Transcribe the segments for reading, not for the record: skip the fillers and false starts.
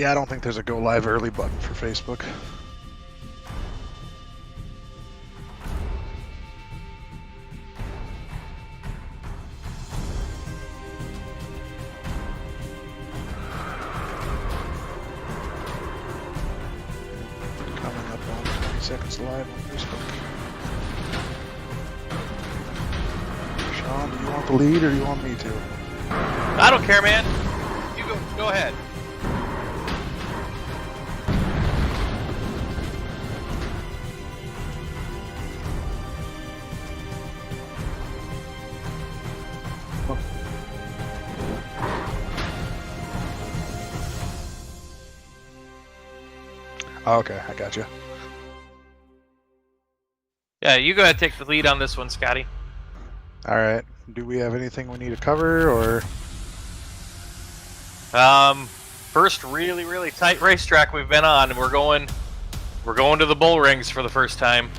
Yeah, I don't think there's a go live early button for Facebook. Coming up on 20 seconds live on Facebook. Sean, do you want the lead or do you want me to? I don't care, man. You go ahead. Oh, okay, I got you. Yeah, you go ahead and take the lead on this one, Scotty. All right. Do we have anything we need to cover, or? First really tight racetrack we've been on, and we're going to the bull rings for the first time.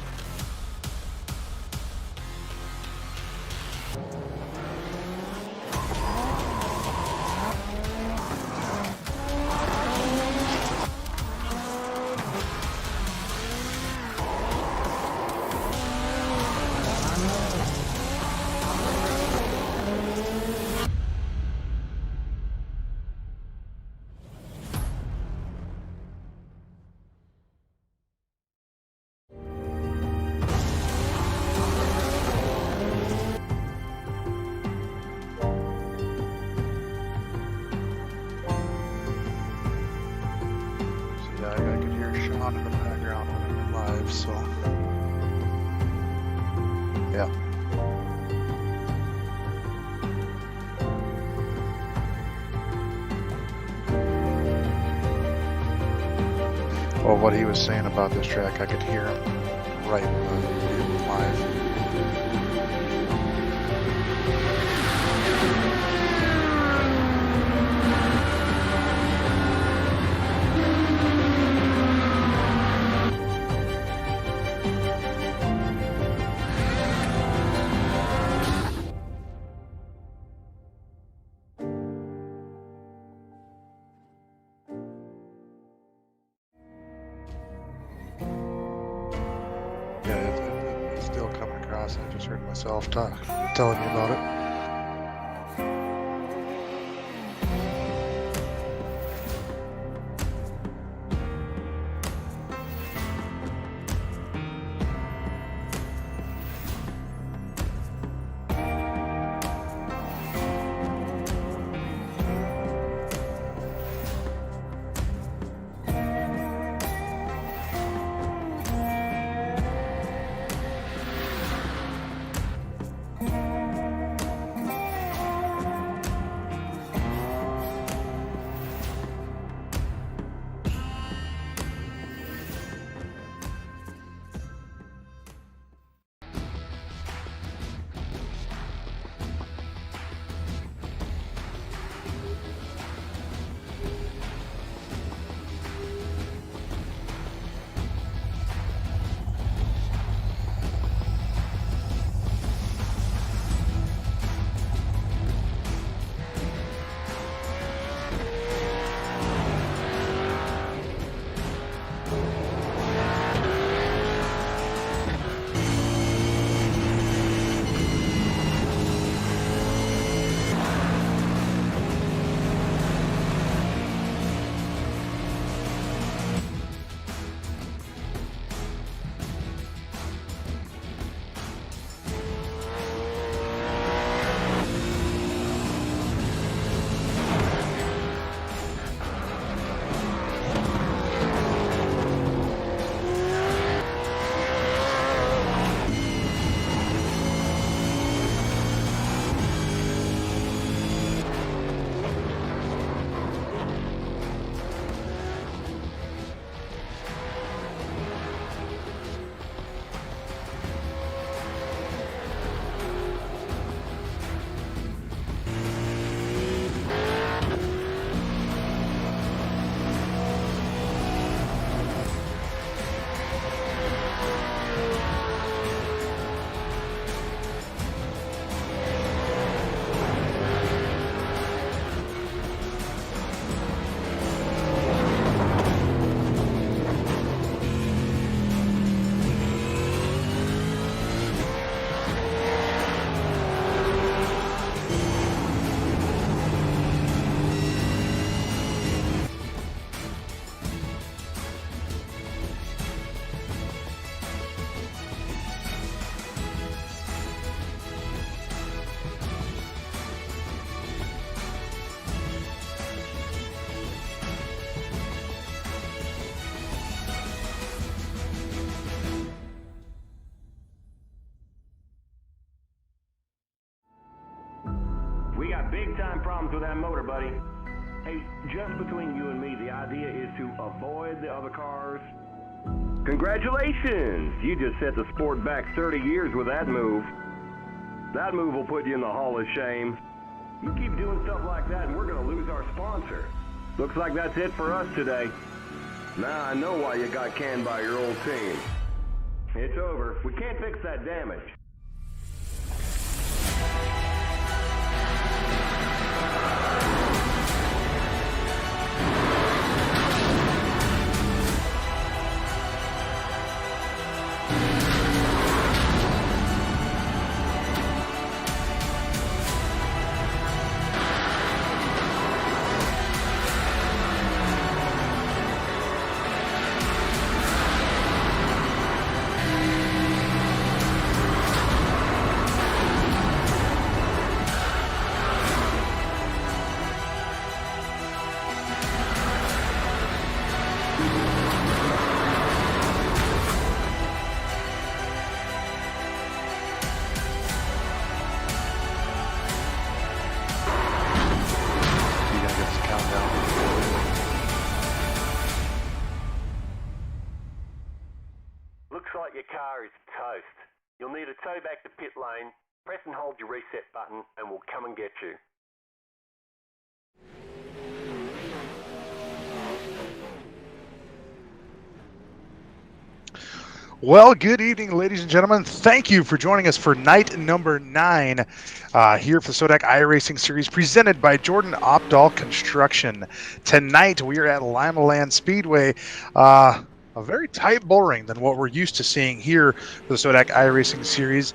Yeah, I could hear Sean in the background when we were live, so. Yeah. Well, what he was saying about this track, I could hear him right when we were live. Yeah, it's still coming across. I just heard myself telling you about it. We got big-time problems with that motor, buddy. Hey, just between you and me, the idea is to avoid the other cars. Congratulations! You just set the sport back 30 years with that move. That move will put you in the Hall of Shame. You keep doing stuff like that and we're gonna lose our sponsor. Looks like that's it for us today. Now I know why you got canned by your old team. It's over. We can't fix that damage. Looks like your car is toast. You'll need a tow back to pit lane. Press and hold your reset button and we'll come and get you. Well, good evening, ladies and gentlemen. Thank you for joining us for night number 9 here for the SoDak iRacing Series presented by Jordan Opdahl Construction. Tonight we are at Limaland Speedway. A very tight bull ring than what we're used to seeing here for the SoDak iRacing Series.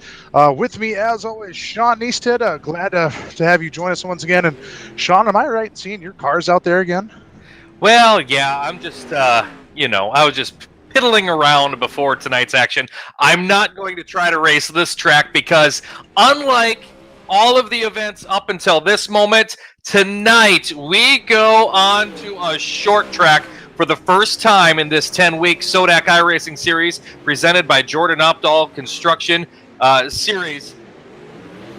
With me, as always, Sean Neisted. Glad to have you join us once again. And Sean, am I right in seeing your cars out there again? Well, yeah, I'm just, I was just piddling around before tonight's action. I'm not going to try to race this track because unlike all of the events up until this moment, tonight we go on to a short track for the first time in this 10-week SoDak iRacing Series presented by Jordan Opdahl Construction Series.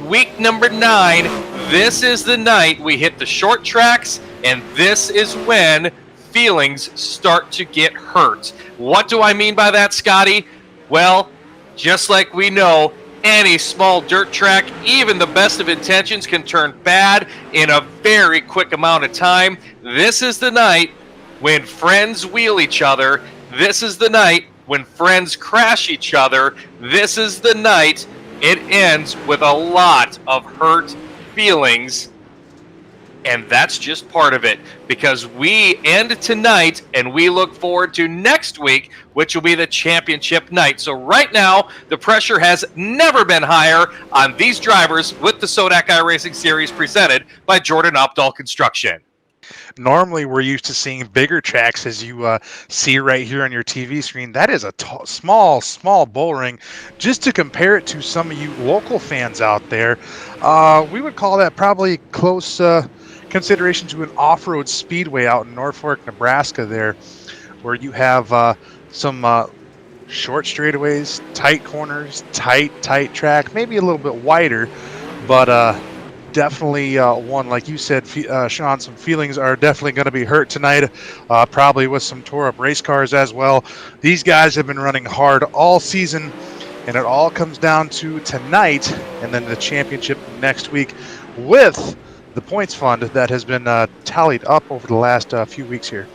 Week number 9, this is the night we hit the short tracks, and this is when feelings start to get hurt. What do I mean by that, Scotty? Well, just like we know, any small dirt track, even the best of intentions, can turn bad in a very quick amount of time. This is the night when friends wheel each other. This is the night when friends crash each other. This is the night it ends with a lot of hurt feelings. And that's just part of it, because we end tonight and we look forward to next week, which will be the championship night. So right now, the pressure has never been higher on these drivers with the SoDak iRacing Series presented by Jordan Opdahl Construction. Normally, we're used to seeing bigger tracks, as you see right here on your TV screen. That is a small bull ring. Just to compare it to some of you local fans out there, we would call that probably close consideration to an off-road speedway out in Norfolk, Nebraska there, where you have some short straightaways, tight corners, tight track, maybe a little bit wider, but definitely one, like you said, Sean, some feelings are definitely going to be hurt tonight, probably with some tore-up race cars as well. These guys have been running hard all season, and it all comes down to tonight and then the championship next week with the points fund that has been tallied up over the last few weeks here.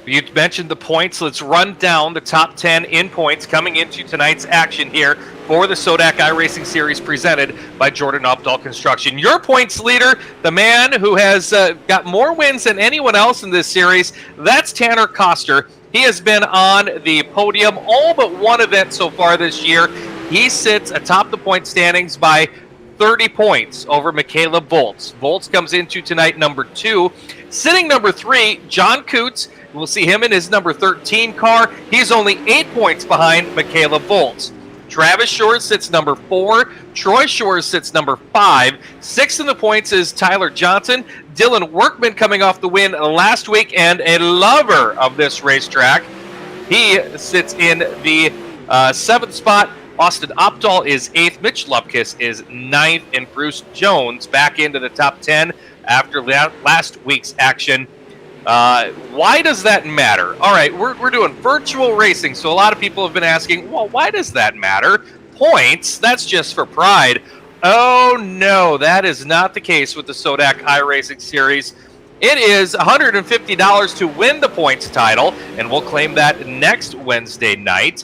You mentioned the points. Let's run down the top 10 in points coming into tonight's action here for the SoDak iRacing Series presented by Jordan Opdahl Construction. Your points leader, the man who has got more wins than anyone else in this series, that's Tanner Koster. He has been on the podium all but one event so far this year. He sits atop the point standings by 30 points over Michaela Volz. Volz comes into tonight number 2. Sitting number 3, John Coots. We'll see him in his number 13 car. He's only 8 points behind Michaela Volz. Travis Shores sits number 4. Troy Shores sits number 5. 6th in the points is Tyler Johnson. Dylan Workman coming off the win last week and a lover of this racetrack. He sits in the 7th spot. Austin Opdahl is 8th. Mitch Lupkus is 9th. And Bruce Jones back into the top 10 after last week's action. Why does that matter? All right, we're doing virtual racing, so a lot of people have been asking, well, why does that matter? Points, that's just for pride. Oh, no, that is not the case with the SoDak iRacing Series. It is $150 to win the points title, and we'll claim that next Wednesday night.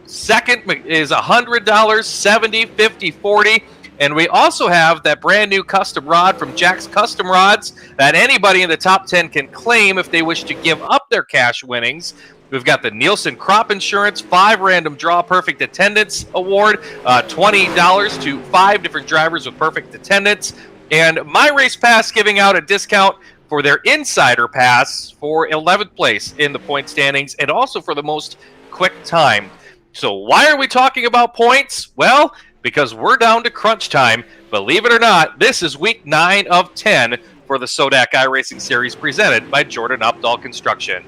Second is $100, 70, 50, 40. And we also have that brand new custom rod from Jack's Custom Rods that anybody in the top 10 can claim if they wish to give up their cash winnings. We've got the Nielsen Crop Insurance 5 Random Draw Perfect Attendance Award, $20 to 5 different drivers with perfect attendance. And My Race Pass giving out a discount for their Insider Pass for 11th place in the point standings and also for the most quick time. So why are we talking about points? Well, because we're down to crunch time. Believe it or not, this is week 9 of 10 for the SoDak iRacing Series presented by Jordan Opdahl Construction.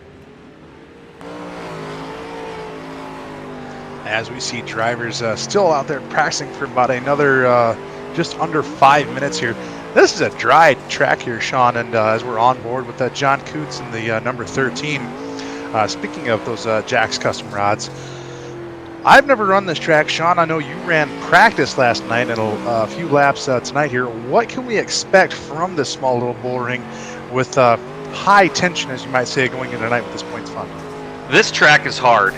As we see drivers still out there practicing for about another just under 5 minutes here. This is a dry track here, Sean, and as we're on board with John Coots in the number 13. Speaking of those Jack's Custom Rods, I've never run this track. Sean, I know you ran practice last night and a few laps tonight here. What can we expect from this small little bull ring with high tension, as you might say, going into tonight with this points fund? This track is hard.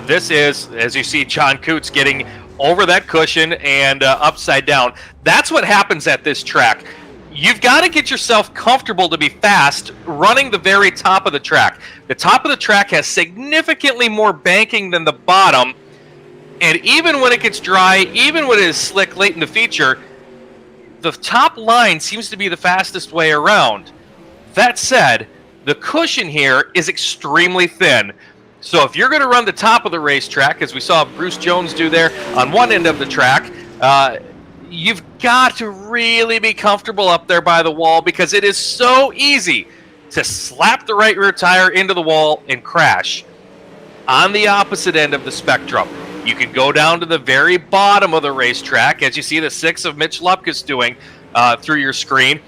This is, as you see, John Coots getting over that cushion and upside down. That's what happens at this track. You've got to get yourself comfortable to be fast running the very top of the track. The top of the track has significantly more banking than the bottom. And even when it gets dry, even when it is slick late in the feature, the top line seems to be the fastest way around. That said, the cushion here is extremely thin. So if you're going to run the top of the racetrack, as we saw Bruce Jones do there on one end of the track, you've got to really be comfortable up there by the wall because it is so easy to slap the right rear tire into the wall and crash. On the opposite end of the spectrum, you can go down to the very bottom of the racetrack, as you see the 6 of Mitch Lupkus doing through your screen.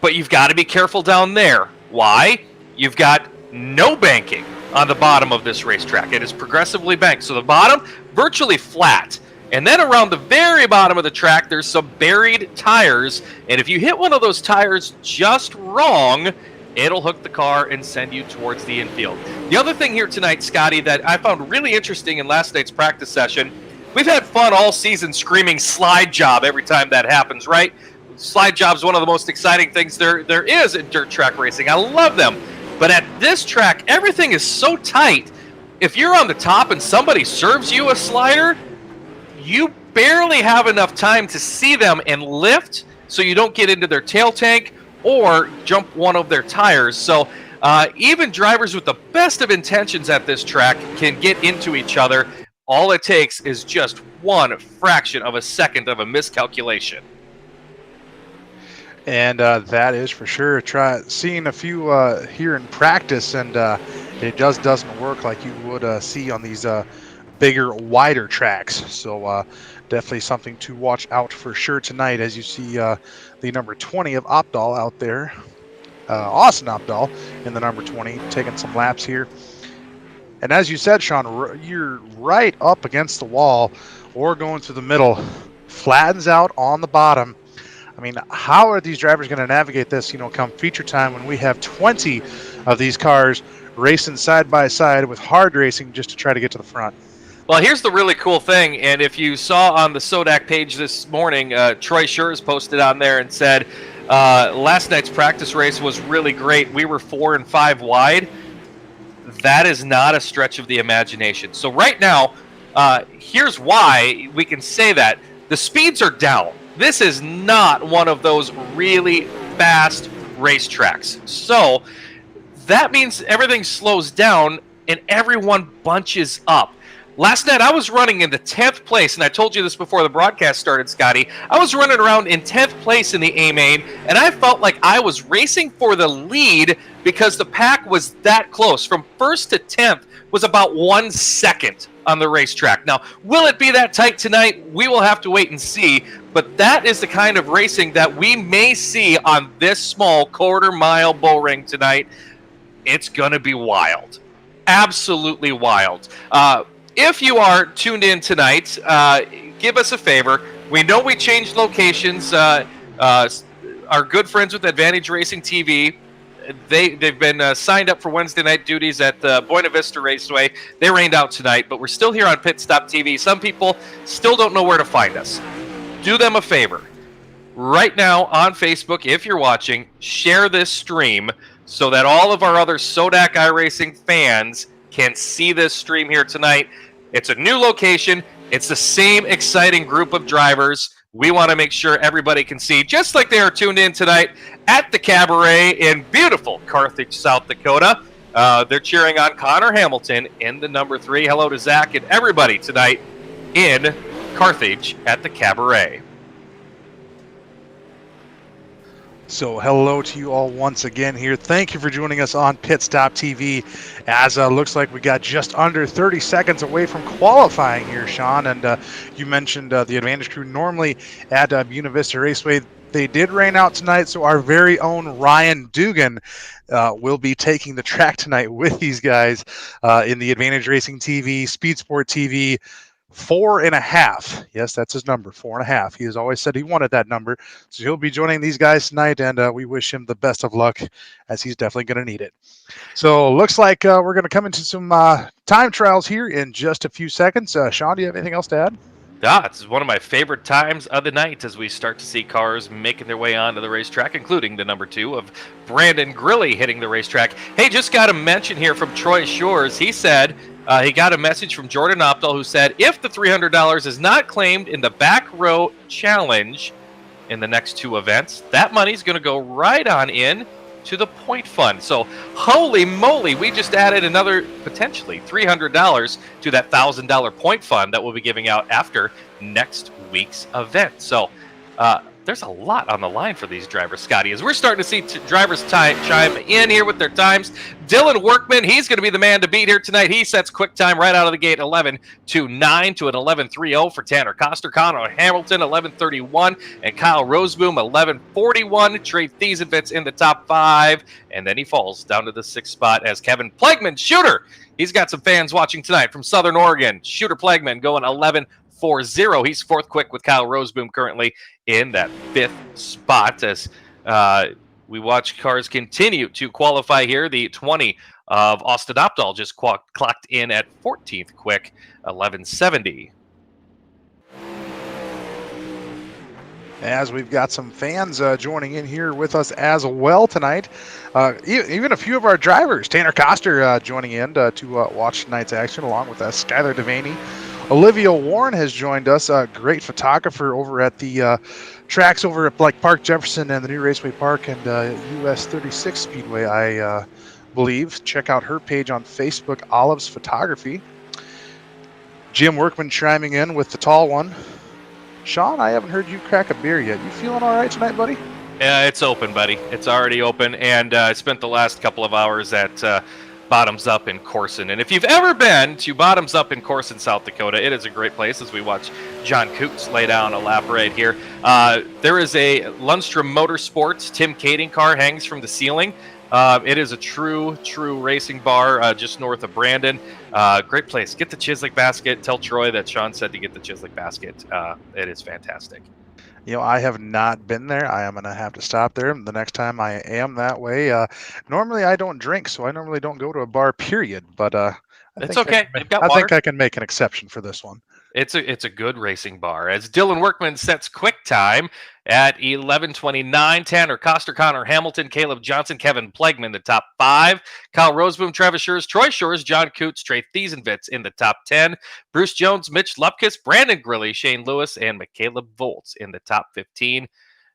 But you've got to be careful down there. Why? You've got no banking on the bottom of this racetrack. It is progressively banked. So the bottom, virtually flat. And then around the very bottom of the track, there's some buried tires. And if you hit one of those tires just wrong, it'll hook the car and send you towards the infield. The other thing here tonight, Scotty, that I found really interesting in last night's practice session, we've had fun all season screaming slide job every time that happens, right? Slide job is one of the most exciting things there is in dirt track racing. I love them. But at this track, everything is so tight. If you're on the top and somebody serves you a slider, you barely have enough time to see them and lift so you don't get into their tail tank or jump one of their tires. So even drivers with the best of intentions at this track can get into each other. All it takes is just one fraction of a second of a miscalculation. And that is for sure. Seeing a few here in practice, and it just doesn't work like you would see on these bigger, wider tracks. So definitely something to watch out for sure tonight, as you see the number 20 of Opdahl out there. Austin Opdahl in the number 20, taking some laps here. And as you said, Sean, you're right up against the wall or going through the middle. Flattens out on the bottom. I mean, how are these drivers going to navigate this, come feature time when we have 20 of these cars racing side by side with hard racing just to try to get to the front? Well, here's the really cool thing, and if you saw on the SoDak page this morning, Troy Schurz posted on there and said, last night's practice race was really great. We were 4 and 5 wide. That is not a stretch of the imagination. So right now, here's why we can say that. The speeds are down. This is not one of those really fast racetracks. So that means everything slows down and everyone bunches up. Last night, I was running in the 10th place, and I told you this before the broadcast started, Scotty. I was running around in 10th place in the A-Main, and I felt like I was racing for the lead because the pack was that close. From 1st to 10th was about 1 second on the racetrack. Now, will it be that tight tonight? We will have to wait and see, but that is the kind of racing that we may see on this small quarter-mile bull ring tonight. It's going to be wild. Absolutely wild. If you are tuned in tonight, give us a favor. We know we changed locations. Our good friends with Advantage Racing TV, they've been signed up for Wednesday night duties at Buena Vista Raceway. They rained out tonight, but we're still here on PitStop TV. Some people still don't know where to find us. Do them a favor. Right now on Facebook, if you're watching, share this stream so that all of our other SoDak iRacing fans can see this stream here tonight. It's a new location. It's the same exciting group of drivers. We want to make sure everybody can see, just like they are tuned in tonight at the Cabaret in beautiful Carthage, South Dakota. They're cheering on Connor Hamilton in the number 3. Hello to Zach and everybody tonight in Carthage at the Cabaret. So hello to you all once again here. Thank you for joining us on PitStop TV. As looks like we got just under 30 seconds away from qualifying here, Sean. And you mentioned the Advantage crew normally at Buena Vista Raceway. They did rain out tonight, so our very own Ryan Dugan will be taking the track tonight with these guys in the Advantage Racing TV, Speed Sport TV. 4.5. Yes, that's his number, 4.5. He has always said he wanted that number. So he'll be joining these guys tonight, and we wish him the best of luck, as he's definitely going to need it. So looks like we're going to come into some time trials here in just a few seconds. Sean, do you have anything else to add? Yeah, it's one of my favorite times of the night as we start to see cars making their way onto the racetrack, including the number 2 of Brandon Grilly hitting the racetrack. Hey, just got a mention here from Troy Shores. He said he got a message from Jordan Opdahl who said, if the $300 is not claimed in the back row challenge in the next 2 events, that money's going to go right on in to the point fund. So holy moly, we just added another potentially $300 to that $1,000 point fund that we'll be giving out after next week's event. So there's a lot on the line for these drivers, Scotty, as we're starting to see drivers chime in here with their times. Dylan Workman, he's going to be the man to beat here tonight. He sets quick time right out of the gate, 11.29 to an 11.30 for Tanner Coster. Connor Hamilton, 11.31, and Kyle Roseboom, 11.41. Trey Thiesenfitz in the top 5, and then he falls down to the 6th spot as Kevin Plegman, Shooter. He's got some fans watching tonight from Southern Oregon. Shooter Plegman going 11.40. He's 4th quick with Kyle Roseboom currently in that 5th spot as we watch cars continue to qualify here. The 20 of Austin Opdahl just clocked in at 14th quick, 11.70. As we've got some fans joining in here with us as well tonight. Even a few of our drivers. Tanner Coster joining in to watch tonight's action along with Skylar Devaney. Olivia Warren has joined us, a great photographer over at the tracks over at like Park Jefferson and the new Raceway Park and US 36 Speedway, I believe. Check out her page on Facebook, Olive's Photography. Jim Workman chiming in with the tall one. Sean, I haven't heard you crack a beer yet. You feeling all right tonight, buddy? Yeah, it's open, buddy. It's already open, and I spent the last couple of hours at Bottoms Up in Corson. And if you've ever been to Bottoms Up in Corson, South Dakota, it is a great place as we watch John Coots lay down a lap right here. There is a Lundstrom Motorsports Tim Kading car hangs from the ceiling. It is a true racing bar just north of Brandon. Great place. Get the Chislik basket. Tell Troy that Sean said to get the Chislik basket. It is fantastic. You know, I have not been there. I am going to have to stop there the next time I am that way. Normally, I don't drink, so I normally don't go to a bar, period. But it's okay. I think I can make an exception for this one. It's a good racing bar. As Dylan Workman sets quick time at 11:29, Tanner Coster, Connor Hamilton, Caleb Johnson, Kevin Plegman, the top 5. Kyle Roseboom, Travis Shores, Troy Shores, John Coots, Trey Thiesenfitz in the top 10. Bruce Jones, Mitch Lupkus, Brandon Grilly, Shane Lewis, and Michaela Volts in the top 15.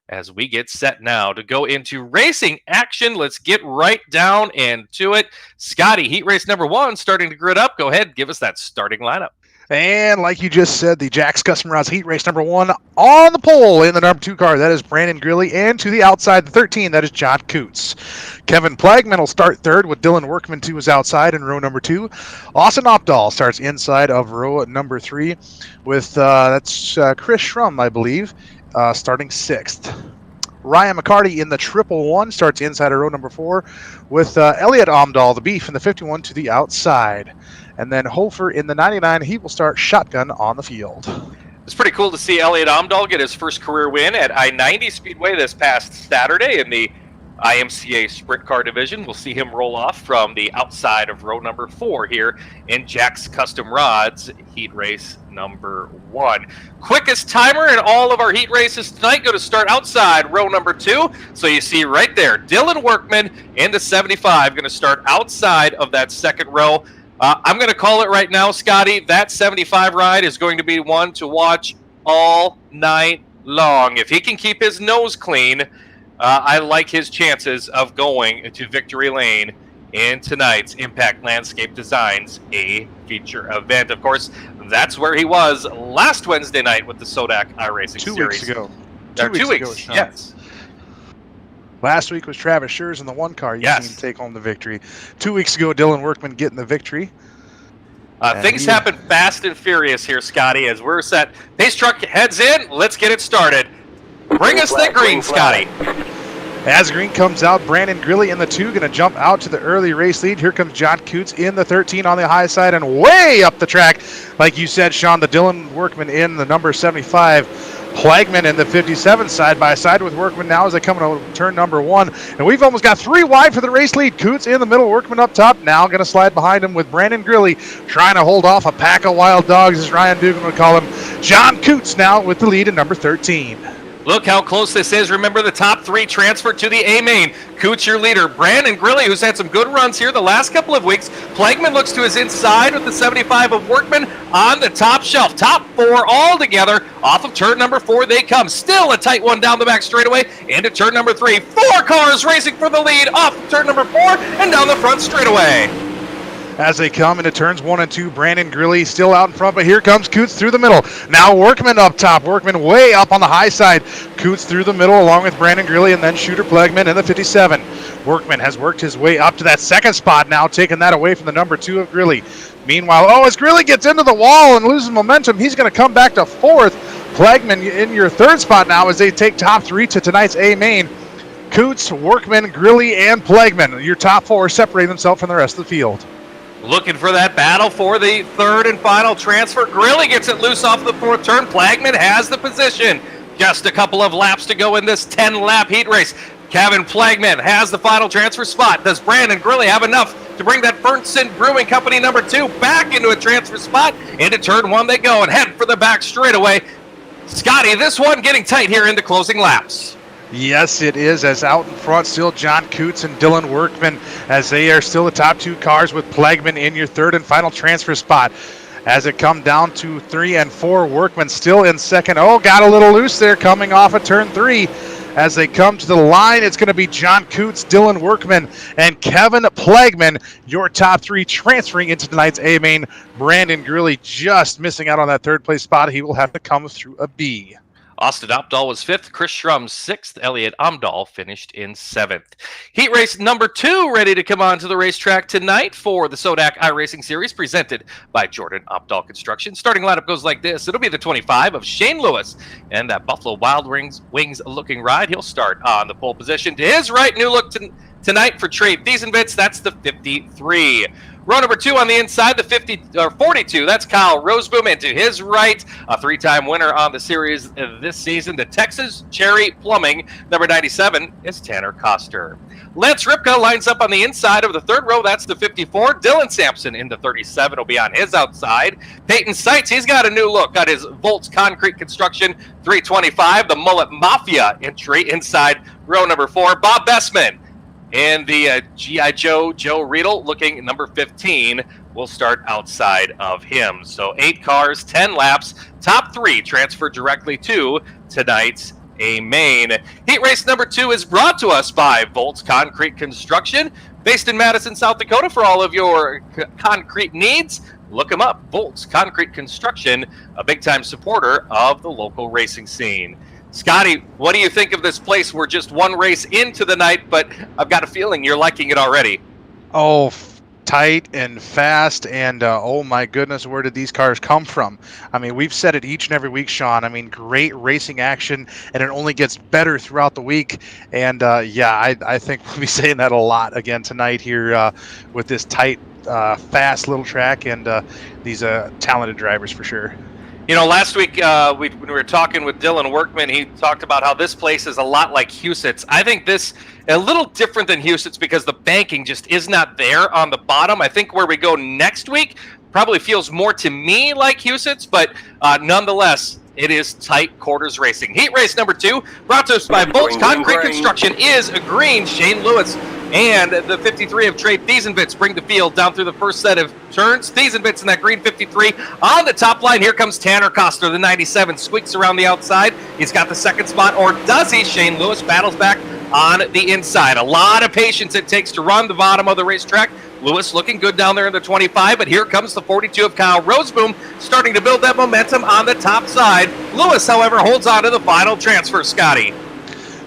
As we get set now to go into racing action, let's get right down into it. Scotty, heat race number 1, starting to grid up. Go ahead, give us that starting lineup. And like you just said, the Jack's Custom Rods Heat Race number 1 on the pole in the number 2 car. That is Brandon Grilly. And to the outside, the 13, that is John Coots. Kevin Plagman will start third with Dylan Workman, who is outside in row number 2. Austin Opdahl starts inside of row number 3 with, that's Chris Schrum, I believe, starting 6th. Ryan McCarty in the 111 starts inside of row number 4 with Elliot Omdahl, the Beef, in the 51 to the outside. And then Hofer in the 99, he will start shotgun on the field. It's pretty cool to see Elliot Omdahl get his first career win at I-90 Speedway this past Saturday in the IMCA Sprint Car Division. We'll see him roll off from the outside of row number 4 here in Jack's Custom Rods Heat Race number 1. Quickest timer in all of our heat races tonight going to start outside row number 2. So you see right there, Dylan Workman in the 75 going to start outside of that second row. I'm going to call it right now, Scotty. That 75 ride is going to be one to watch all night long. If he can keep his nose clean, I like his chances of going to victory lane in tonight's Impact Landscape Designs A feature event. Of course, that's where he was last Wednesday night with the SoDak iRacing 2 series. weeks ago. 2 weeks ago, yes. Last week was Travis Schurz in the 1 car. You seen him take home the victory. 2 weeks ago, Dylan Workman getting the victory. Things happen fast and furious here, Scotty, as we're set. Pace truck heads in. Let's get it started. Bring us the green, Scotty. As green comes out, Brandon Grilly in the 2 going to jump out to the early race lead. Here comes John Coots in the 13 on the high side and way up the track. Like you said, Sean, the Dylan Workman in the number 75. Plagman in the 57 side by side with Workman now as they come into turn number 1. And we've almost got 3 wide for the race lead. Coots in the middle, Workman up top. Now going to slide behind him with Brandon Grilly trying to hold off a pack of wild dogs, as Ryan Dugan would call him. John Coots now with the lead in number 13. Look how close this is. Remember, the top 3 transfer to the A-main. Coots, your leader. Brandon Grilly, who's had some good runs here the last couple of weeks. Plagman looks to his inside with the 75 of Workman on the top shelf. Top 4 all together. Off of turn number 4 they come. Still a tight one down the back straightaway into turn number 3. 4 cars racing for the lead off of turn number 4 and down the front straightaway. As they come into turns 1 and 2, Brandon Grilly still out in front, but here comes Coots through the middle. Now Workman up top. Workman way up on the high side. Coots through the middle along with Brandon Grilly and then Shooter Plagman in the 57. Workman has worked his way up to that second spot now, taking that away from the number 2 of Grilly. Meanwhile, as Grilly gets into the wall and loses momentum, he's going to come back to 4th. Plagman in your 3rd spot now as they take top 3 to tonight's A-main. Coots, Workman, Grilly, and Plagman. Your top 4 separating themselves from the rest of the field. Looking for that battle for the 3rd and final transfer. Grilly gets it loose off the 4th turn. Plagman has the position. Just a couple of laps to go in this 10-lap heat race. Kevin Plagman has the final transfer spot. Does Brandon Grilly have enough to bring that Ferguson Brewing Company number 2 back into a transfer spot? Into turn 1 they go and head for the back straightaway. Scotty, this one getting tight here in the closing laps. Yes, it is, as out in front still John Coots and Dylan Workman, as they are still the top 2 cars with Plagman in your 3rd and final transfer spot. As it come down to 3 and 4, Workman still in 2nd. Got a little loose there coming off of turn 3. As they come to the line, it's going to be John Coots, Dylan Workman, and Kevin Plagman, your top 3 transferring into tonight's A-main. Brandon Grilly just missing out on that 3rd place spot. He will have to come through a B. Austin Opdahl was 5th, Chris Schrum 6th, Elliot Omdahl finished in 7th. Heat race number 2 ready to come onto the racetrack tonight for the SoDak iRacing Series presented by Jordan Opdahl Construction. Starting lineup goes like this. It'll be the 25 of Shane Lewis and that Buffalo Wild Wings looking ride. He'll start on the pole position. To his right, new look tonight for Trey Thiesenbitz. That's the 53. Row number 2 on the inside, the 42. That's Kyle Roseboom. And to his right, a 3-time winner on the series this season, the Texas Cherry Plumbing. Number 97 is Tanner Koster. Lance Ripka lines up on the inside of the 3rd row. That's the 54. Dylan Sampson in the 37 will be on his outside. Peyton Seitz, he's got a new look. Got his Volts Concrete Construction 325. The Mullet Mafia entry inside row number 4. Bob Bessman. And the G.I. Joe Riedel, looking number 15, will start outside of him. So 8 cars, 10 laps, top 3 transfer directly to tonight's A-main. Heat race number 2 is brought to us by Volts Concrete Construction. Based in Madison, South Dakota, for all of your concrete needs, look them up. Volts Concrete Construction, a big-time supporter of the local racing scene. Scotty, what do you think of this place? We're just one race into the night, but I've got a feeling you're liking it already. Oh, tight and fast, and oh my goodness, where did these cars come from? I mean, we've said it each and every week, Sean. I mean, great racing action, and it only gets better throughout the week. And yeah, I think we'll be saying that a lot again tonight here with this tight, fast little track and these talented drivers for sure. You know, last week when we were talking with Dylan Workman, he talked about how this place is a lot like Huset's. I think this a little different than Huset's because the banking just is not there on the bottom. I think where we go next week probably feels more to me like Huset's, but nonetheless, it is tight quarters racing. Heat race number 2, brought to us by Volts Concrete Construction, is a green. Shane Lewis and the 53 of Trey Thiesenbitz bring the field down through the first set of turns. Thiesenbitz in that green 53 on the top line. Here comes Tanner Koster, the 97, squeaks around the outside. He's got the second spot, or does he? Shane Lewis battles back on the inside. A lot of patience it takes to run the bottom of the racetrack. Lewis looking good down there in the 25, but here comes the 42 of Kyle Roseboom, starting to build that momentum on the top side. Lewis, however, holds on to the final transfer, Scotty.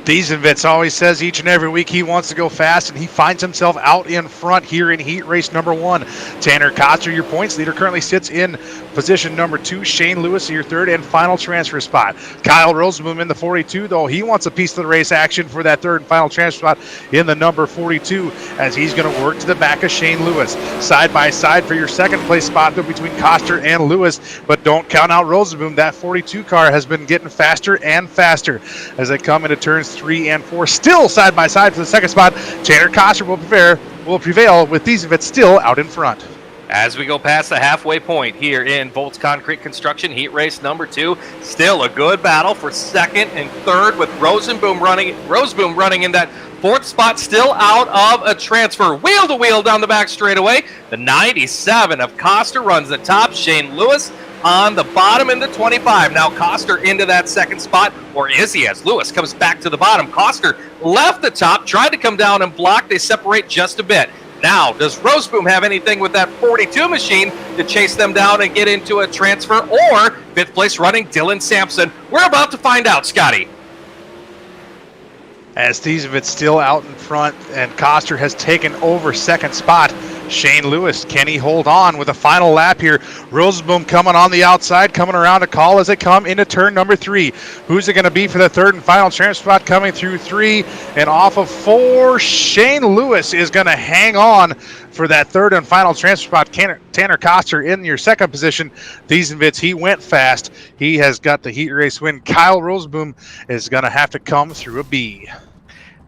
Thiesenbitz always says each and every week he wants to go fast, and he finds himself out in front here in heat race number 1. Tanner Koster, your points leader, currently sits in position number 2. Shane Lewis, your third and final transfer spot. Kyle Rosenboom in the 42, though he wants a piece of the race action for that third and final transfer spot in the number 42, as he's going to work to the back of Shane Lewis. Side by side for your second place spot, though, between Koster and Lewis, but don't count out Rosenboom. That 42 car has been getting faster and faster as they come into turns 3 and 4, still side by side for the second spot. Tanner Koster will prevail with Thiesenbitz still out in front. As we go past the halfway point here in Volts Concrete Construction, heat race number 2, still a good battle for second and third with Roseboom running in that fourth spot, still out of a transfer. Wheel to wheel down the back straightaway. The 97 of Koster runs the top. Shane Lewis on the bottom in the 25. Now Koster into that second spot, or is he, as Lewis comes back to the bottom? Koster left the top, tried to come down and block. They separate just a bit. Now, does Roseboom have anything with that 42 machine to chase them down and get into a transfer, or fifth place running Dylan Sampson? We're about to find out, Scotty. As Thiesenbitz still out in front, and Koster has taken over second spot. Shane Lewis, can he hold on with a final lap here? Roseboom coming on the outside, coming around to call as they come into turn number 3. Who's it going to be for the third and final transfer spot coming through 3 and off of 4? Shane Lewis is going to hang on for that third and final transfer spot. Tanner Koster in your second position. Thiesenbitz, he went fast. He has got the heat race win. Kyle Roseboom is going to have to come through a B.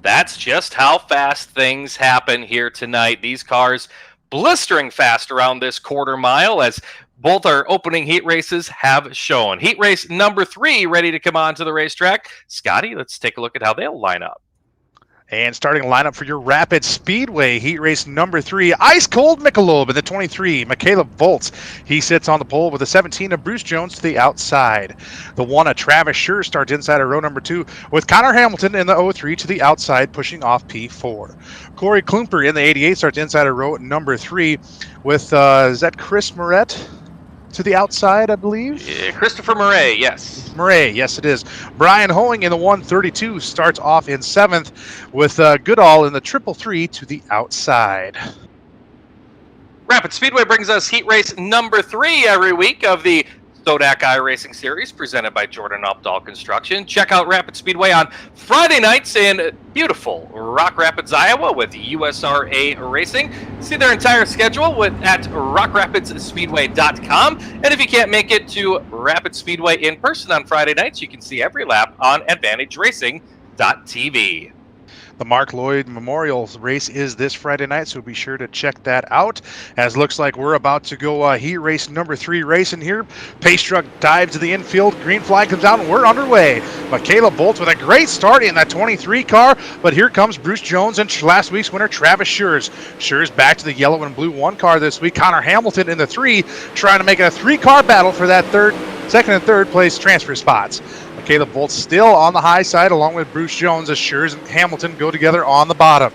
That's just how fast things happen here tonight. These cars blistering fast around this quarter mile, as both our opening heat races have shown. Heat race number 3 ready to come on to the racetrack. Scotty, let's take a look at how they'll line up. And starting lineup for your Rapid Speedway heat race number 3, Ice Cold Michelob in the 23, Michaela Volts. He sits on the pole with the 17 of Bruce Jones to the outside. The 1 of Travis Scher starts inside of row number 2 with Connor Hamilton in the 03 to the outside, pushing off P4. Corey Klumper in the 88 starts inside of row number 3 with, is that Chris Moret? To the outside, I believe. Yeah, Christopher Murray, yes. Murray, yes it is. Brian Hoeing in the 132 starts off in 7th with Goodall in the 333 to the outside. Rapid Speedway brings us heat race number 3 every week of the SoDak iRacing series presented by Jordan Updahl Construction. Check out Rapid Speedway on Friday nights in beautiful Rock Rapids, Iowa with USRA Racing. See their entire schedule at rockrapidsspeedway.com. And if you can't make it to Rapid Speedway in person on Friday nights, you can see every lap on AdvantageRacing.tv. The Mark Lloyd Memorial race is this Friday night, so be sure to check that out. As looks like we're about to go heat race number 3 racing here. Pace truck dives to the infield. Green flag comes out, and we're underway. Michaela Bolts with a great start in that 23 car, but here comes Bruce Jones and last week's winner, Travis Schurz. Schurz back to the yellow and blue 1 car this week. Connor Hamilton in the 3, trying to make it a 3-car battle for that second and third place transfer spots. Michaela Bolts still on the high side along with Bruce Jones as Schurz and Hamilton go together on the bottom.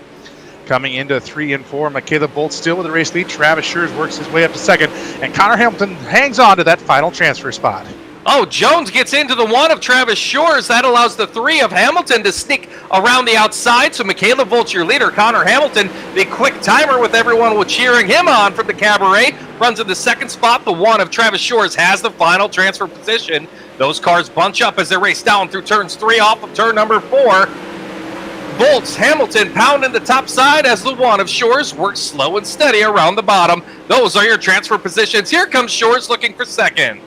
Coming into 3 and 4, Michaela Bolt still with the race lead. Travis Schurz works his way up to second, and Connor Hamilton hangs on to that final transfer spot. Oh, Jones gets into the 1 of Travis Schurz. That allows the 3 of Hamilton to sneak around the outside. So Michaela Bolt, your leader. Connor Hamilton, the quick timer with everyone cheering him on from the cabaret, runs in the second spot. The 1 of Travis Schurz has the final transfer position. Those cars bunch up as they race down through turns 3 off of turn number 4. Bolts, Hamilton pounding the top side as the 1 of Schurz works slow and steady around the bottom. Those are your transfer positions. Here comes Schurz looking for second.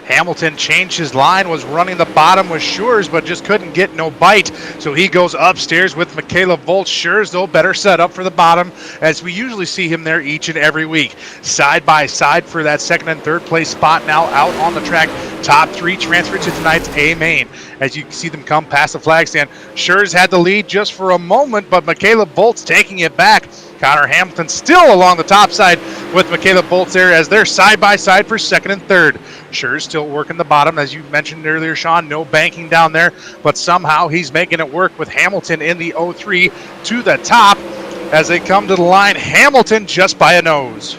Hamilton changed his line, was running the bottom with Schurz, but just couldn't get no bite. So he goes upstairs with Michaela Bolt. Schurz, though, better set up for the bottom, as we usually see him there each and every week. Side by side for that second and third place spot now out on the track. Top 3 transfer to tonight's A main. As you see them come past the flag stand, Schurz had the lead just for a moment, but Michaela Bolt's taking it back. Connor Hamilton still along the top side with Michaela Boltz there as they're side by side for second and third. Schurz still working the bottom, as you mentioned earlier, Sean. No banking down there, but somehow he's making it work with Hamilton in the 03 to the top as they come to the line. Hamilton just by a nose.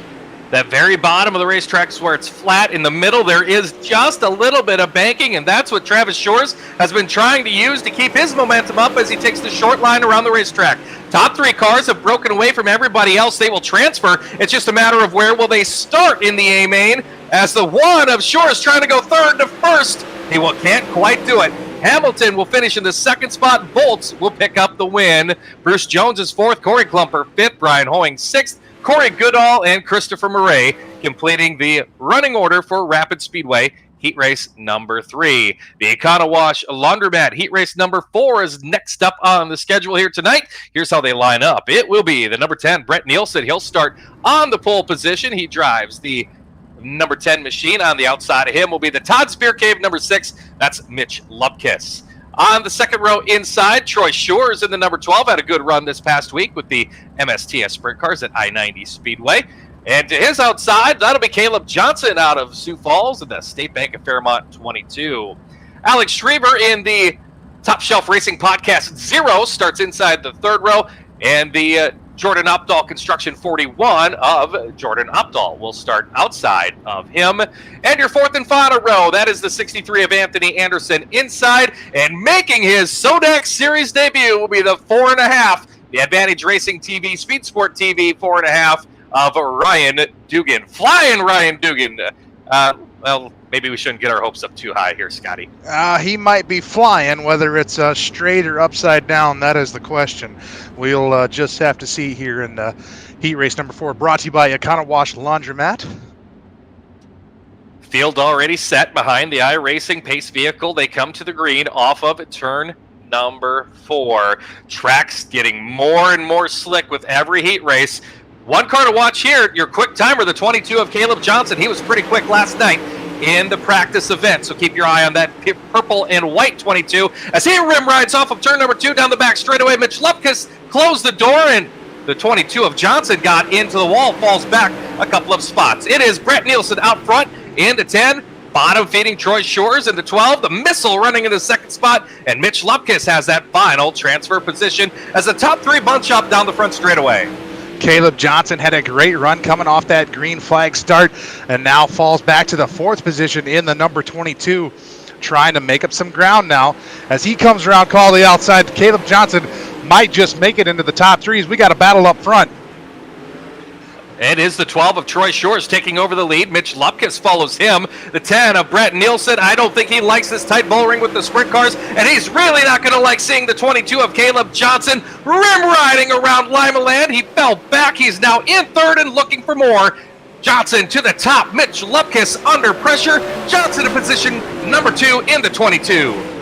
That very bottom of the racetrack is where it's flat. In the middle, there is just a little bit of banking, and that's what Travis Schurz has been trying to use to keep his momentum up as he takes the short line around the racetrack. Top 3 cars have broken away from everybody else. They will transfer. It's just a matter of where will they start in the A main, as the 1 of Schurz trying to go third to first. He can't quite do it. Hamilton will finish in the second spot. Bolts will pick up the win. Bruce Jones is 4th, Corey Klumper 5th, Brian Hoying 6th, Corey Goodall and Christopher Murray completing the running order for Rapid Speedway Heat Race number 3. The Econowash Laundromat Heat Race number 4 is next up on the schedule here tonight. Here's how they line up. It will be the number 10, Brett Nielsen. He'll start on the pole position. He drives the number 10 machine. On the outside of him will be the Todd Spear Cave number 6. That's Mitch Lupkiss. On the second row inside, Troy Schurz in the number 12 had a good run this past week with the MSTS Sprint Cars at I-90 Speedway. And to his outside, that'll be Caleb Johnson out of Sioux Falls in the State Bank of Fairmont 22. Alex Schriever in the Top Shelf Racing Podcast 0 starts inside the third row, and the Jordan Opdahl Construction 41 of Jordan Opdahl will start outside of him. And your fourth and final row, that is the 63 of Anthony Anderson inside, and making his SoDak Series debut will be the 4.5, the Advantage Racing TV, Speed Sport TV 4.5 of Ryan Dugan. Flying Ryan Dugan. Well, maybe we shouldn't get our hopes up too high here, Scotty. He might be flying. Whether it's straight or upside down, that is the question. We'll just have to see here in heat race number 4, brought to you by Econowash Laundromat. Field already set behind the iRacing pace vehicle. They come to the green off of turn number 4. Track's getting more and more slick with every heat race. One car to watch here, your quick timer, the 22 of Caleb Johnson. He was pretty quick last night in the practice event, so keep your eye on that purple and white 22. As he rim rides off of turn number 2 down the back straightaway, Mitch Lupkus closed the door, and the 22 of Johnson got into the wall, falls back a couple of spots. It is Brett Nielsen out front into 10, bottom feeding Troy Schurz into 12, the missile running in the second spot, and Mitch Lupkus has that final transfer position as the top 3 bunch up down the front straightaway. Caleb Johnson had a great run coming off that green flag start and now falls back to the 4th position in the number 22, trying to make up some ground now. As he comes around, call the outside, Caleb Johnson might just make it into the top 3s. We got a battle up front. It is the 12 of Troy Schurz taking over the lead. Mitch Lupkus follows him. The 10 of Brett Nielsen. I don't think he likes this tight bull ring with the sprint cars, and he's really not going to like seeing the 22 of Caleb Johnson rim riding around Limaland. He fell back. He's now in third and looking for more. Johnson to the top. Mitch Lupkus under pressure. Johnson in position number 2 in the 22.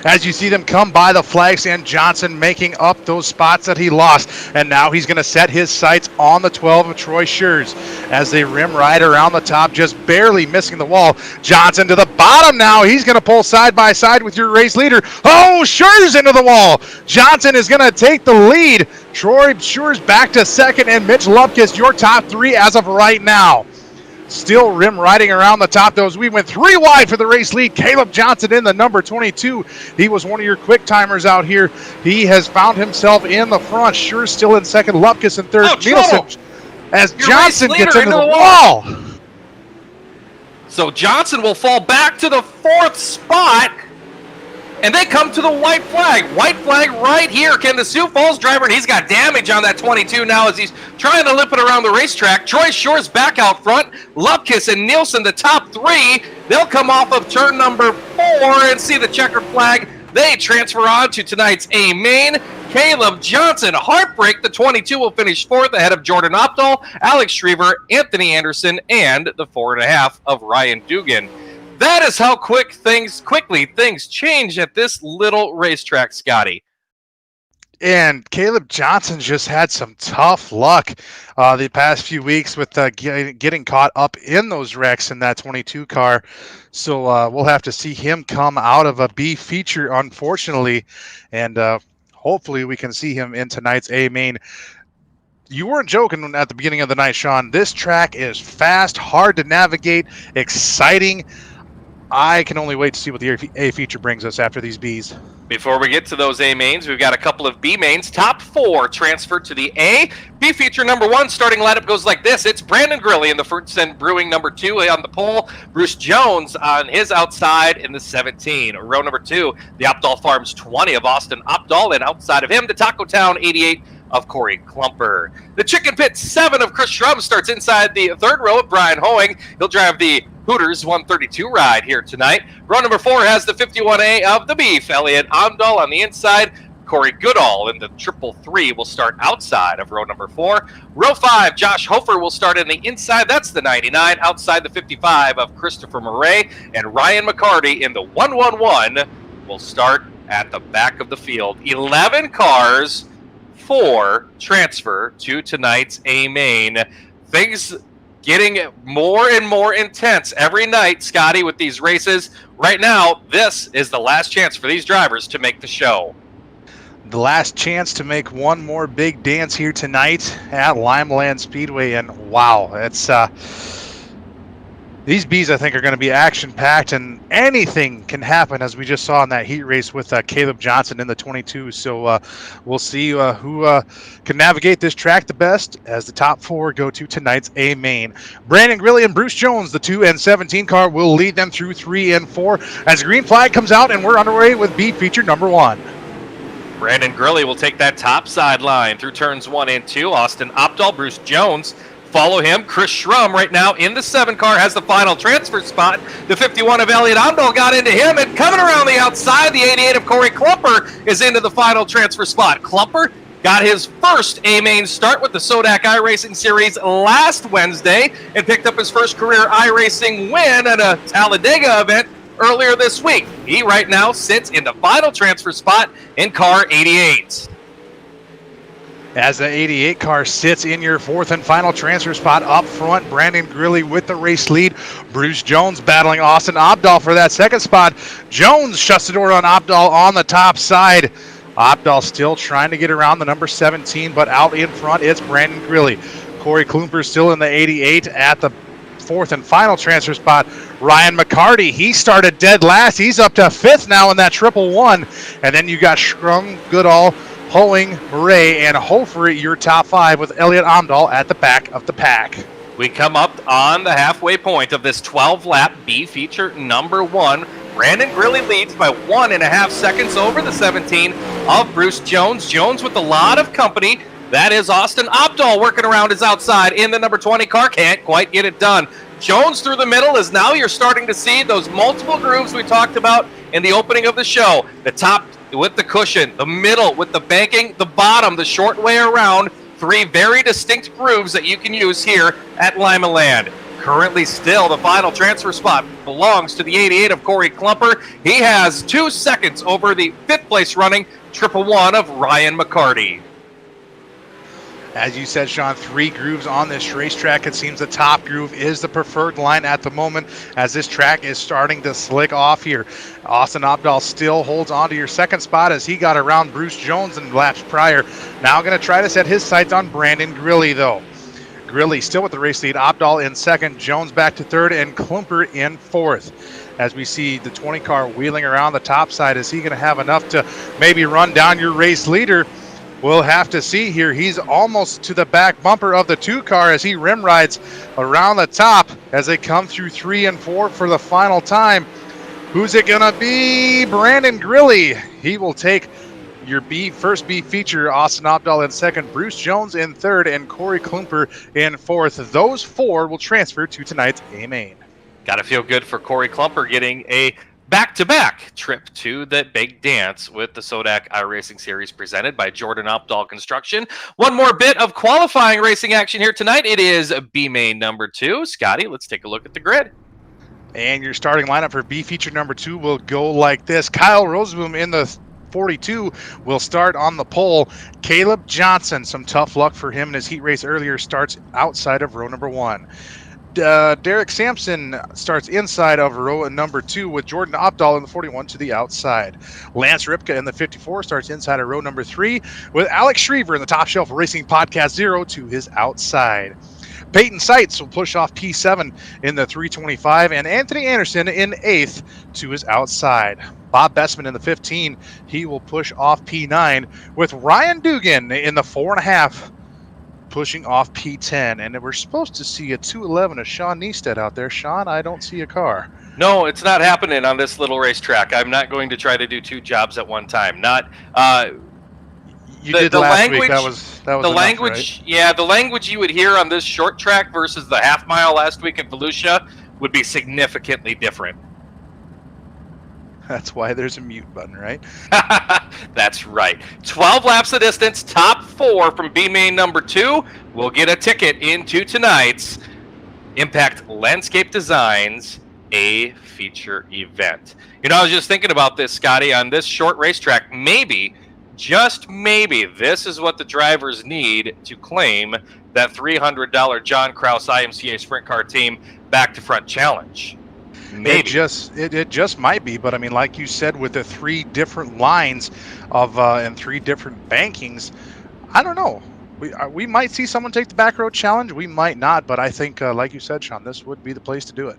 As you see them come by the flag stand, Johnson making up those spots that he lost. And now he's going to set his sights on the 12 of Troy Schurz as they rim right around the top, just barely missing the wall. Johnson to the bottom now. He's going to pull side by side with your race leader. Oh, Schurz into the wall. Johnson is going to take the lead. Troy Schurz back to second, and Mitch Lupkus, your top 3 as of right now. Still rim riding around the top, though, as we went 3 wide for the race lead. Caleb Johnson in the number 22. He was one of your quick timers out here. He has found himself in the front. Sure still in second. Lupkus in third. Nielsen as Johnson gets into the wall. So Johnson will fall back to the 4th spot. And they come to the white flag. White flag right here. Can the Sioux Falls driver, and he's got damage on that 22 now as he's trying to limp it around the racetrack. Troy Shore's back out front. Lupkus and Nielsen, the top 3. They'll come off of turn number 4 and see the checkered flag. They transfer on to tonight's A main. Caleb Johnson, heartbreak. The 22 will finish 4th ahead of Jordan Opdahl, Alex Schriever, Anthony Anderson, and the 4.5 of Ryan Dugan. That is how quickly things change at this little racetrack, Scotty. And Caleb Johnson just had some tough luck the past few weeks with getting caught up in those wrecks in that 22 car. So we'll have to see him come out of a B feature, unfortunately. And hopefully we can see him in tonight's A main. You weren't joking at the beginning of the night, Sean. This track is fast, hard to navigate, exciting. I can only wait to see what the A feature brings us after these Bs. Before we get to those A mains, we've got a couple of B mains. Top 4 transferred to the A. B feature number 1 starting lineup goes like this. It's Brandon Grilly in the Fruits and Brewing number 2 on the pole. Bruce Jones on his outside in the 17. Row number 2, the Opdahl Farms 20 of Austin Opdahl, and outside of him, the Taco Town 88 of Corey Klumper. The Chicken Pit 7 of Chris Schrum starts inside the 3rd row of Brian Hoeing. He'll drive the Hooters 132 ride here tonight. Row number 4 has the 51A of the Beef, Elliot Amdahl on the inside. Corey Goodall in the 333 will start outside of row number 4. Row 5, Josh Hofer will start in the inside. That's the 99. Outside the 55 of Christopher Murray. And Ryan McCarty in the 111 will start at the back of the field. 11 cars, 4 transfer to tonight's A main. Things getting more and more intense every night, Scotty, with these races. Right now, this is the last chance for these drivers to make the show. The last chance to make one more big dance here tonight at Limaland Speedway, and wow, it's these Bs I think are going to be action-packed, and anything can happen, as we just saw in that heat race with Caleb Johnson in the 22. So we'll see who can navigate this track the best as the top 4 go to tonight's A main. Brandon Grilly and Bruce Jones, the 2 and 17 car, will lead them through 3 and 4 as the green flag comes out, and we're underway with B feature number 1. Brandon Grilly will take that top sideline through turns 1 and 2. Austin Opdahl, Bruce Jones follow him. Chris Schrum right now in the 7 car has the final transfer spot. The 51 of Elliot Amdahl got into him, and coming around the outside, the 88 of Corey Klumper is into the final transfer spot. Klumper got his first A main start with the SoDak iRacing Series last Wednesday and picked up his first career iRacing win at a Talladega event earlier this week. He right now sits in the final transfer spot in car 88. As the 88 car sits in your 4th and final transfer spot up front, Brandon Grilly with the race lead. Bruce Jones battling Austin Opdahl for that 2nd spot. Jones shuts the door on Opdahl on the top side. Opdahl still trying to get around the number 17, but out in front it's Brandon Grilly. Corey Klumper still in the 88 at the 4th and final transfer spot. Ryan McCarty, he started dead last. He's up to 5th now in that 111. And then you got Schrum, Goodall, Hoeing, Murray, and Hofer, your top 5 with Elliot Amdahl at the back of the pack. We come up on the halfway point of this 12-lap B feature number 1. Brandon Grilly leads by 1.5 seconds over the 17 of Bruce Jones. Jones with a lot of company. That is Austin Opdahl working around his outside in the number 20 car. Can't quite get it done. Jones through the middle, as now you're starting to see those multiple grooves we talked about in the opening of the show. The top with the cushion, the middle with the banking, the bottom the short way around. 3 very distinct grooves that you can use here at Limaland. Currently still the final transfer spot belongs to the 88 of Corey Klumper. He has 2 seconds over the 5th place running 111 of Ryan McCarty. As you said, Sean, 3 grooves on this racetrack. It seems the top groove is the preferred line at the moment as this track is starting to slick off here. Austin Opdahl still holds on to your 2nd spot as he got around Bruce Jones in laps prior. Now going to try to set his sights on Brandon Grilly, though. Grilly still with the race lead. Opdahl in second, Jones back to third, and Klumper in fourth. As we see the 20 car wheeling around the top side, is he going to have enough to maybe run down your race leader? We'll have to see here. He's almost to the back bumper of the 2 car as he rim rides around the top as they come through 3 and 4 for the final time. Who's it going to be? Brandon Grilly. He will take your first B feature. Austin Opdahl in second, Bruce Jones in third, and Corey Klumper in fourth. Those 4 will transfer to tonight's A main. Got to feel good for Corey Klumper getting a back-to-back trip to the big dance with the SoDak iRacing Series presented by Jordan Opdahl Construction. One more bit of qualifying racing action here tonight. It is B main number 2. Scotty, let's take a look at the grid. And your starting lineup for B feature number 2 will go like this. Kyle Roseboom in the 42 will start on the pole. Caleb Johnson, some tough luck for him in his heat race earlier, starts outside of row number 1. Derek Sampson starts inside of row number 2 with Jordan Opdahl in the 41 to the outside. Lance Ripka in the 54 starts inside of row number 3 with Alex Schriever in the Top Shelf Racing Podcast 0 to his outside. Peyton Seitz will push off P7 in the 325, and Anthony Anderson in 8th to his outside. Bob Bessman in the 15, he will push off P9 with Ryan Dugan in the 4.5 pushing off P10. And we're supposed to see a 211 of Sean Neistat out there. Sean, I don't see a car. No, it's not happening on this little racetrack. I'm not going to try to do 2 jobs at one time. Not you did the last week. That was the enough, language. Right? Yeah, the language you would hear on this short track versus the half mile last week at Volusia would be significantly different. That's why there's a mute button, right? That's right. 12 laps of distance, top 4 from B main number 2 will get a ticket into tonight's Impact Landscape Designs A feature event. You know, I was just thinking about this, Scotty, on this short racetrack. Maybe, just maybe, this is what the drivers need to claim that $300 John Krause IMCA Sprint Car Team Back to Front Challenge. Maybe. It just might be, but I mean, like you said, with the 3 different lines of and 3 different bankings, I don't know. We might see someone take the back road challenge. We might not, but I think, like you said, Sean, this would be the place to do it.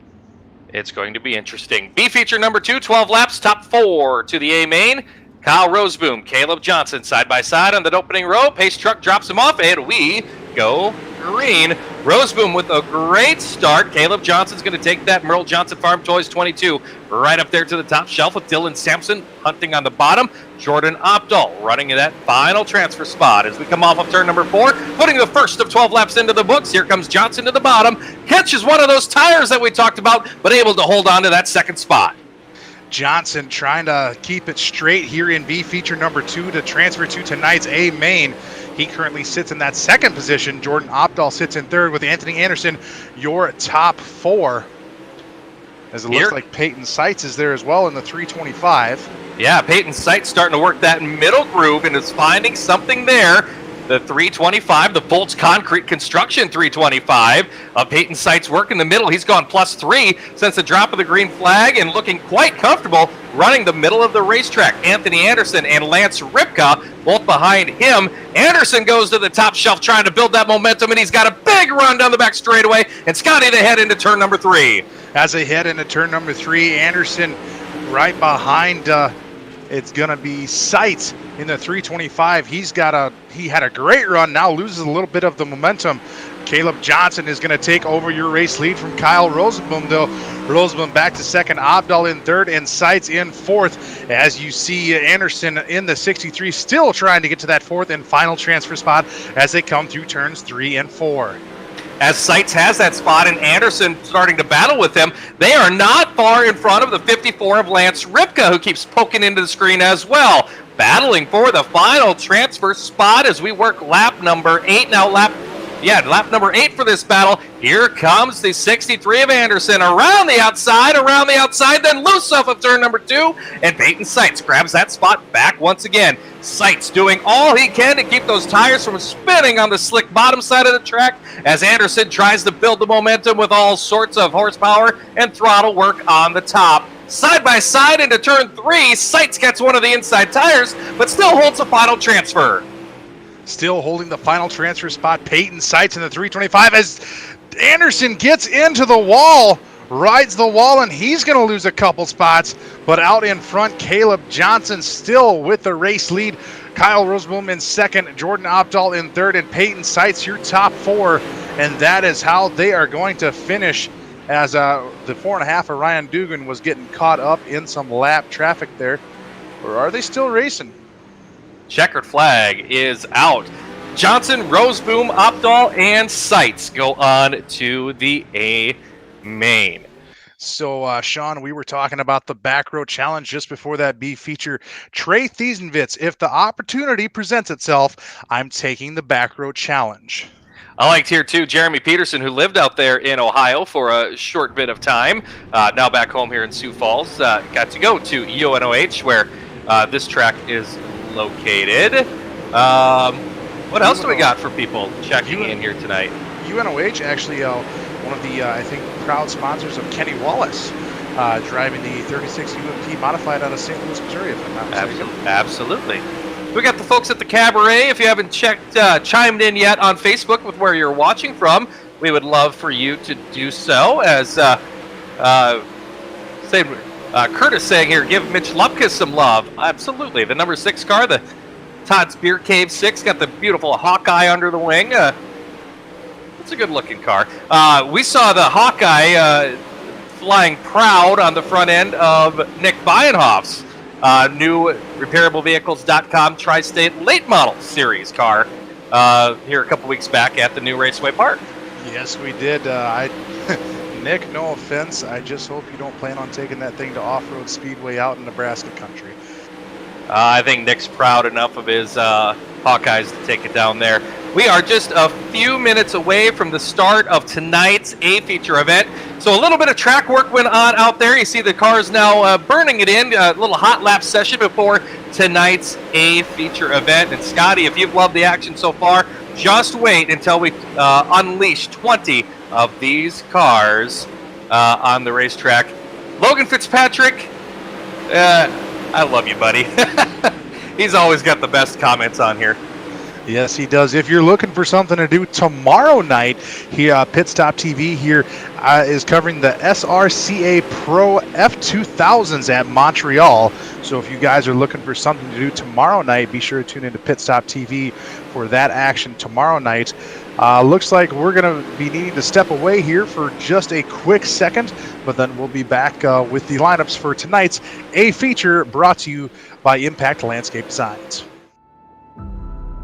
It's going to be interesting. B feature number 2, 12 laps, top 4 to the A main. Kyle Roseboom, Caleb Johnson side by side on that opening row. Pace truck drops him off, and we go green. Roseboom with a great start. Caleb Johnson's going to take that Merle Johnson Farm Toys 22 right up there to the top shelf with Dylan Sampson hunting on the bottom. Jordan Opdahl running in that final transfer spot as we come off of turn number 4, putting the first of 12 laps into the books. Here comes Johnson to the bottom. Catches one of those tires that we talked about, but able to hold on to that second spot. Johnson trying to keep it straight here in B feature number 2 to transfer to tonight's A main. He currently sits in that second position. Jordan Opdahl sits in third with Anthony Anderson, your top 4. As it looks like Peyton Seitz is there as well in the 325. Yeah, Peyton Seitz starting to work that middle groove and is finding something there. The 325, the Bolts Concrete Construction 325. Peyton Seitz work in the middle. He's gone +3 since the drop of the green flag and looking quite comfortable running the middle of the racetrack. Anthony Anderson and Lance Ripka both behind him. Anderson goes to the top shelf trying to build that momentum, and he's got a big run down the back straightaway. And Scotty to head into turn number 3. As they head into turn number 3, Anderson right behind it's going to be Seitz in the 325. He had a great run, now loses a little bit of the momentum. Caleb Johnson is going to take over your race lead from Kyle Roseboom, though. Roseboom back to second, Opdahl in third, and Seitz in fourth. As you see Anderson in the 63 still trying to get to that fourth and final transfer spot as they come through turns 3 and 4. As Seitz has that spot and Anderson starting to battle with him, they are not far in front of the 54 of Lance Ripka, who keeps poking into the screen as well. Battling for the final transfer spot as we work lap number 8. Now lap number 8 for this battle. Here comes the 63 of Anderson around the outside, then loose off of turn number 2, and Peyton Seitz grabs that spot back once again. Seitz doing all he can to keep those tires from spinning on the slick bottom side of the track as Anderson tries to build the momentum with all sorts of horsepower and throttle work on the top. Side by side into turn 3, Seitz gets one of the inside tires, but still holds the final transfer. Still holding the final transfer spot, Peyton Seitz in the 325 as Anderson gets into the wall, rides the wall, and he's going to lose a couple spots. But out in front, Caleb Johnson still with the race lead. Kyle Roseboom in second, Jordan Opdahl in third, and Peyton Seitz your top four. And that is how they are going to finish, as the 4.5 of Ryan Dugan was getting caught up in some lap traffic there. Or are they still racing? Checkered flag is out. Johnson, Roseboom, Opdahl, and Seitz go on to the A main. So, Sean, we were talking about the back row challenge just before that B feature. Trey Thiesenvitz, if the opportunity presents itself, I'm taking the back row challenge. I liked here too Jeremy Peterson, who lived out there in Ohio for a short bit of time, now back home here in Sioux Falls. Got to go to UNOH, where this track is located. What else do we got for people checking in here tonight? UNOH actually one of the, I think, proud sponsors of Kenny Wallace, driving the 36 UMP modified out of St. Louis, Missouri, if I'm not mistaken. Absolutely. We got the folks at the Cabaret. If you haven't chimed in yet on Facebook with where you're watching from, we would love for you to do so. As Curtis saying here, give Mitch Lupka some love. Absolutely. The number 6 car, the Todd's Beer Cave 6, got the beautiful Hawkeye under the wing. It's a good-looking car. We saw the Hawkeye flying proud on the front end of Nick Bienhoff's new RepairableVehicles.com Tri-State Late Model Series car here a couple weeks back at the new Raceway Park. Yes, we did. Nick, no offense. I just hope you don't plan on taking that thing to off-road speedway out in Nebraska country. I think Nick's proud enough of his Hawkeyes to take it down there. We are just a few minutes away from the start of tonight's A-Feature event. So a little bit of track work went on out there. You see the cars now burning it in. A little hot lap session before tonight's A-Feature event. And Scotty, if you've loved the action so far, just wait until we unleash 20 of these cars on the racetrack. Logan Fitzpatrick, I love you, buddy. He's always got the best comments on here. Yes, he does. If you're looking for something to do tomorrow night, PitStop TV here is covering the SRCA Pro F2000s at Montreal. So if you guys are looking for something to do tomorrow night, be sure to tune into PitStop TV for that action tomorrow night. Looks like we're going to be needing to step away here for just a quick second, but then we'll be back with the lineups for tonight's A-Feature, brought to you by Impact Landscape Designs.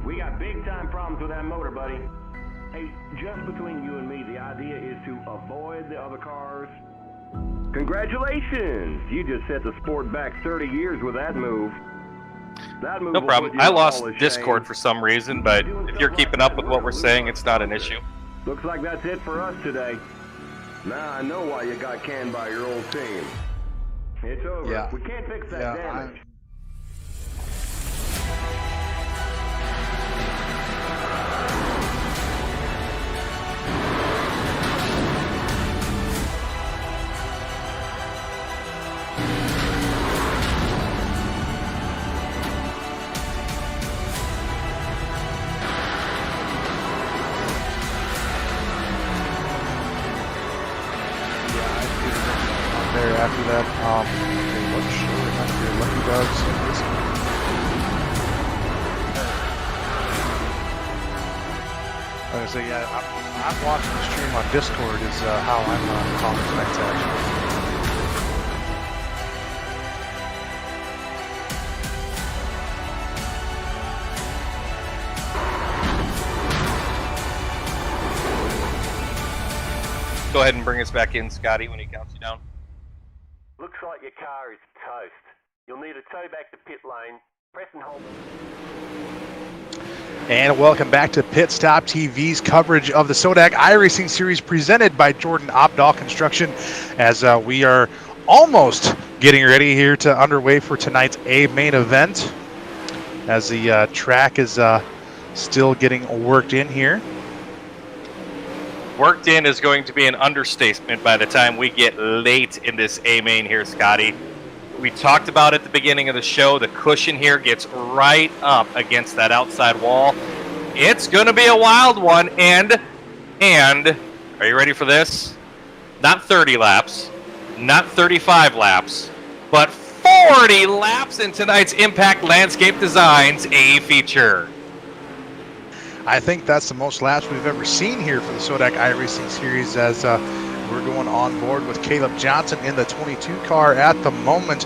We got big-time problems with that motor, buddy. Hey, just between you and me, the idea is to avoid the other cars. Congratulations! You just set the sport back 30 years with that move. That move no problem. I lost Discord for some reason, but if you're keeping up with what we're saying, it's not an issue. Looks like that's it for us today. Now I know why you got canned by your old team. It's over. Yeah. We can't fix that damage. After that, what show remember your Lucky Dogs? Like I say, yeah, I'm watching the stream on Discord is how I'm calling tonight's action. Go ahead and bring us back in, Scotty, when he counts you down. Looks like your car is toast. You'll need a tow back to pit lane. Press and hold. And welcome back to PitStop TV's coverage of the SoDak iRacing Series presented by Jordan Opdahl Construction, as we are almost getting ready here to underway for tonight's A main event, as the track is still getting worked in here. Worked in is going to be an understatement by the time we get late in this A main here, Scotty. We talked about at the beginning of the show, the cushion here gets right up against that outside wall. It's going to be a wild one. And are you ready for this? Not 30 laps, not 35 laps, but 40 laps in tonight's Impact Landscape Designs A feature. I think that's the most laps we've ever seen here for the SoDak iRacing series, as we're going on board with Caleb Johnson in the 22 car at the moment.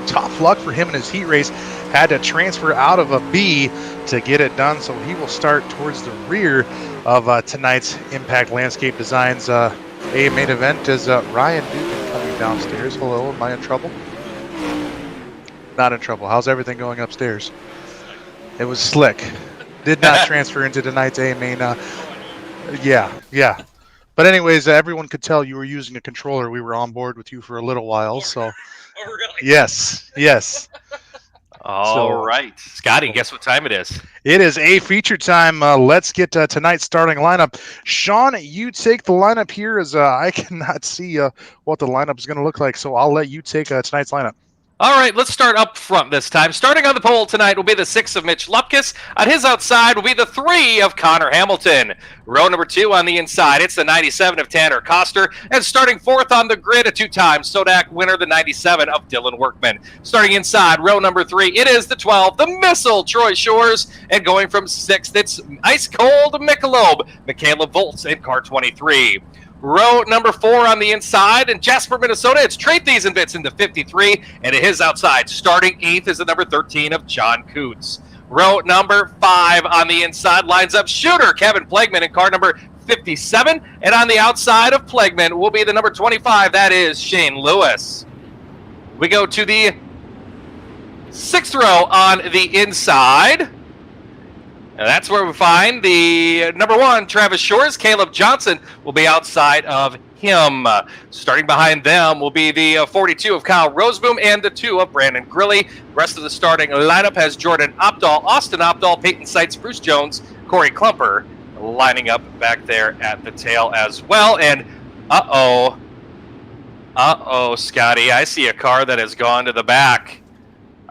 Tough luck for him in his heat race. Had to transfer out of a B to get it done, so he will start towards the rear of tonight's Impact Landscape Designs A main event. Is Ryan Dugan coming downstairs? Hello, am I in trouble? Not in trouble. How's everything going upstairs? It was slick. Did not transfer into tonight's A main. Yeah. But anyways, everyone could tell you were using a controller. We were on board with you for a little while, so. Oh, really? Yes. All right. Scotty, guess what time it is? It is A feature time. Let's get tonight's starting lineup. Sean, you take the lineup here, as I cannot see what the lineup is going to look like, so I'll let you take tonight's lineup. All right, let's start up front this time. Starting on the pole tonight will be the 6 of Mitch Lupkus. On his outside will be the 3 of Connor Hamilton. Row number 2 on the inside, it's the 97 of Tanner Koster. And starting 4th on the grid, a 2-time SoDak winner, the 97 of Dylan Workman. Starting inside, row number 3, it is the 12, the Missile, Troy Shores. And going from 6th, it's Ice Cold Michelob, Michaela Volts in car 23. Row number 4 on the inside, in Jasper, Minnesota, it's Trey Thiesenbitz in the 53, and at his outside, starting 8th, is the number 13 of John Coots. Row number 5 on the inside lines up shooter Kevin Plegman in car number 57, and on the outside of Plegman will be the number 25, that is Shane Lewis. We go to the 6th row on the inside. And that's where we find the number 1, Travis Shores. Caleb Johnson will be outside of him. Starting behind them will be the 42 of Kyle Roseboom and the 2 of Brandon Grilly. Rest of the starting lineup has Jordan Opdahl, Austin Opdahl, Peyton Seitz, Bruce Jones, Corey Klumper lining up back there at the tail as well. And uh-oh, Scotty, I see a car that has gone to the back.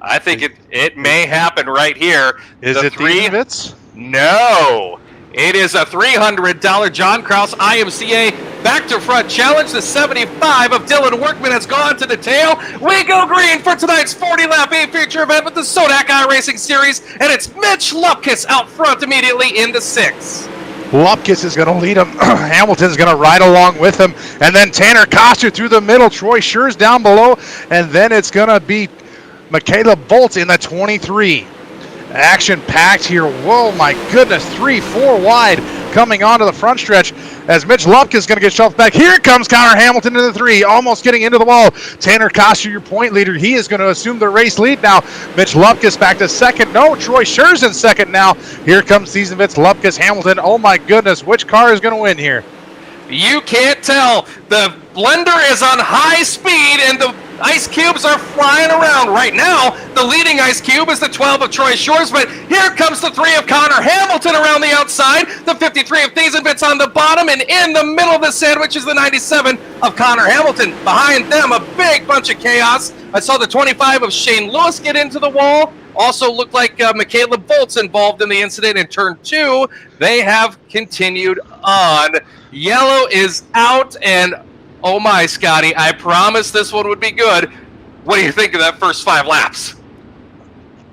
I think it may happen right here. Is it Thiesenbitz? No. It is a $300 John Kraus IMCA back to front challenge. The 75 of Dylan Workman has gone to the tail. We go green for tonight's 40-lap A feature event with the SoDak iRacing Series, and it's Mitch Lupkus out front immediately in the 6. Lupkus is going to lead him. Hamilton's going to ride along with him. And then Tanner Koster through the middle. Troy Schurz down below. And then it's going to be Michaela Volts in the 23. Action-packed here. Whoa, my goodness. 3-4 wide coming onto the front stretch as Mitch Lupkus is going to get shoved back. Here comes Connor Hamilton in the 3, almost getting into the wall. Tanner Koster, your point leader. He is going to assume the race lead now. Mitch Lupkus back to second. No, Troy Schurz in second now. Here comes Thiesenbitz, Lupkus, Hamilton. Oh, my goodness. Which car is going to win here? You can't tell. The blender is on high speed, and the ice cubes are flying around. Right now, the leading ice cube is the 12 of Troy Shores, but here comes the 3 of Connor Hamilton around the outside, the 53 of Thiesenbitz on the bottom, and in the middle of the sandwich is the 97 of Connor Hamilton. Behind them, a big bunch of chaos. I saw the 25 of Shane Lewis get into the wall. Also looked like Michaela Volts involved in the incident in turn 2. They have continued on. Yellow is out, and oh my, Scotty, I promised this one would be good. What do you think of that first 5 laps?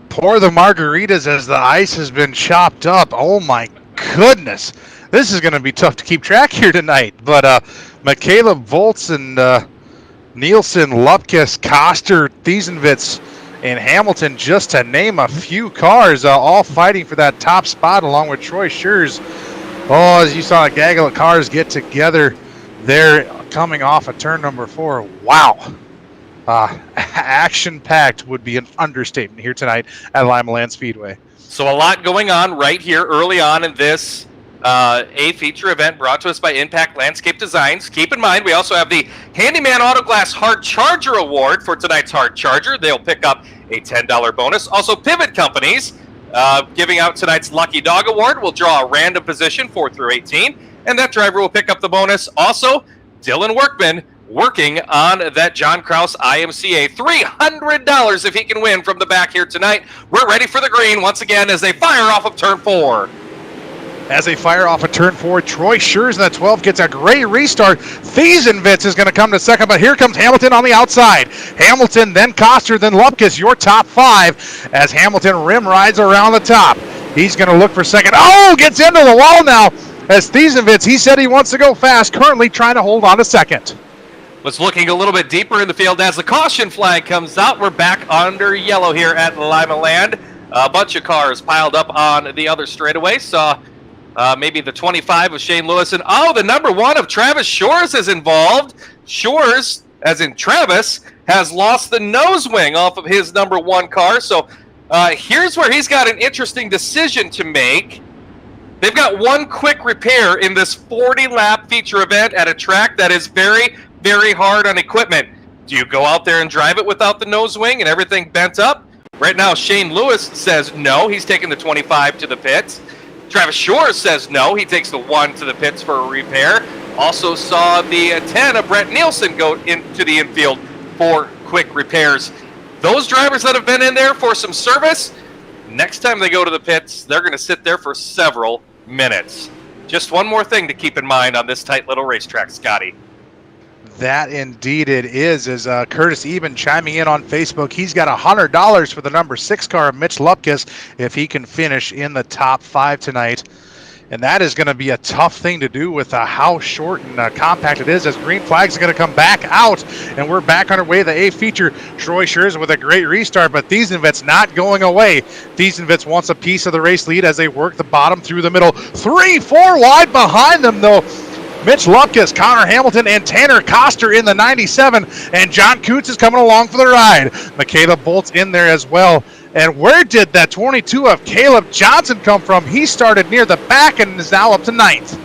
Pour the margaritas as the ice has been chopped up. Oh my goodness. This is going to be tough to keep track here tonight. But Michaela Volts and Nielsen, Lupkus, Koster, Thiesenbitz, and Hamilton, just to name a few cars, all fighting for that top spot along with Troy Schurz. Oh, as you saw a gaggle of cars get together there coming off of turn number 4. Wow. Action-packed would be an understatement here tonight at Limaland Speedway. So a lot going on right here early on in this A feature event brought to us by Impact Landscape Designs. Keep in mind, we also have the Handyman Autoglass Hard Charger Award for tonight's Hard Charger. They'll pick up a $10 bonus. Also, Pivot Companies giving out tonight's Lucky Dog Award. We'll draw a random position 4 through 18, and that driver will pick up the bonus. Also, Dylan Workman working on that John Kraus IMCA. $300 if he can win from the back here tonight. We're ready for the green once again as they fire off of turn 4. As they fire off a turn 4, Troy Schurz in the 12 gets a great restart. Thiesenvitz is going to come to second, but here comes Hamilton on the outside. Hamilton, then Koster, then Lupkus, your top 5, as Hamilton rim rides around the top. He's going to look for second. Oh, gets into the wall now, as Thiesenvitz, he said he wants to go fast, currently trying to hold on to second. Was looking a little bit deeper in the field as the caution flag comes out. We're back under yellow here at Limaland. A bunch of cars piled up on the other straightaway. Saw maybe the 25 of Shane Lewis, and the number 1 of Travis Shores is involved. Shores, as in Travis, has lost the nose wing off of his number 1 car. So here's where he's got an interesting decision to make. They've got one quick repair in this 40-lap feature event at a track that is very, very hard on equipment. Do you go out there and drive it without the nose wing and everything bent up? Right now, Shane Lewis says no. He's taking the 25 to the pits. Travis Shores says no. He takes the 1 to the pits for a repair. Also saw the 10 of Brett Nielsen go into the infield for quick repairs. Those drivers that have been in there for some service, next time they go to the pits, they're going to sit there for several minutes. Just one more thing to keep in mind on this tight little racetrack, Scotty. That indeed it is Curtis Eben chiming in on Facebook. He's got $100 for the number 6 car of Mitch Lupkus if he can finish in the top 5 tonight. And that is going to be a tough thing to do with how short and compact it is, as green flags are going to come back out. And we're back underway. The A feature, Troy Schurz with a great restart, but Thiesenvitz not going away. Thiesenvitz wants a piece of the race lead as they work the bottom through the middle. 3-4 wide behind them, though. Mitch Lupkus, Connor Hamilton, and Tanner Koster in the 97, and John Coots is coming along for the ride. Michaela Bolt's in there as well. And where did that 22 of Caleb Johnson come from? He started near the back and is now up to 9th.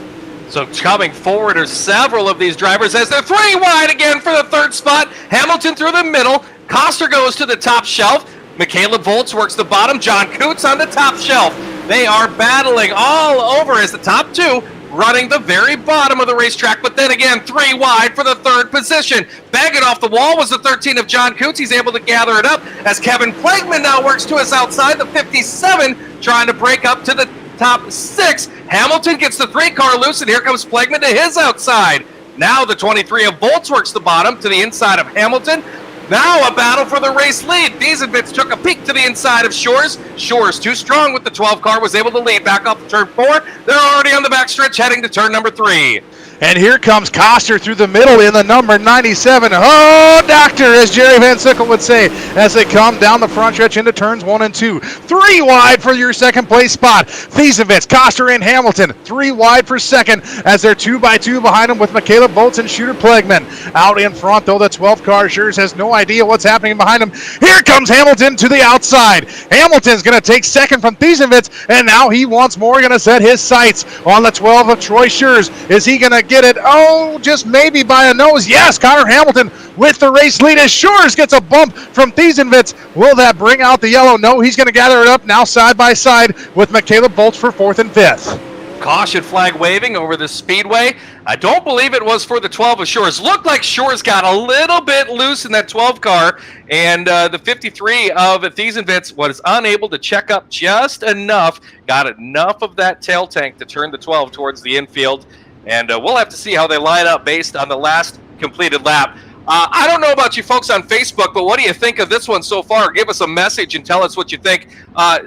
So coming forward are several of these drivers as they're 3 wide again for the 3rd spot. Hamilton through the middle. Koster goes to the top shelf. Michaela Boltz works the bottom. John Coots on the top shelf. They are battling all over as the top 2 running the very bottom of the racetrack, but then again, 3 wide for the 3rd position. Banging off the wall was the 13 of John Coots. He's able to gather it up as Kevin Plankman now works to his outside, the 57, trying to break up to the top 6. Hamilton gets the 3 car loose, and here comes Plankman to his outside. Now the 23 of Boltz works the bottom to the inside of Hamilton. Now a battle for the race lead. Thiesenvitz took a peek to the inside of Shores. Shores, too strong with the 12 car, was able to lead back off turn 4. They're already on the backstretch heading to turn number 3. And here comes Koster through the middle in the number 97. Oh, doctor, as Jerry Van Sickle would say, as they come down the front stretch into turns 1 and 2. 3 wide for your second place spot. Thiesenvitz, Koster, and Hamilton. 3 wide for second as they're 2 by 2 behind them with Michaela Boltz and Shooter Plegman. Out in front, though, the 12 car Schurz has no idea what's happening behind him. Here comes Hamilton to the outside. Hamilton's going to take second from Thiesenvitz, and now he once more going to set his sights on the 12 of Troy Schurz. Is he going to get it? Oh, just maybe by a nose. Yes, Connor Hamilton with the race lead as Schurz gets a bump from Thiesenvitz. Will that bring out the yellow? No, he's going to gather it up now side by side with Michaela Boltz for 4th and 5th. Caution flag waving over the speedway. I don't believe it was for the 12 of Shores. Looked like Shores got a little bit loose in that 12 car, and the 53 of Thiesenvitz was unable to check up just enough, got enough of that tail tank to turn the 12 towards the infield, and we'll have to see how they line up based on the last completed lap. I don't know about you folks on Facebook, but what do you think of this one so far? Give us a message and tell us what you think.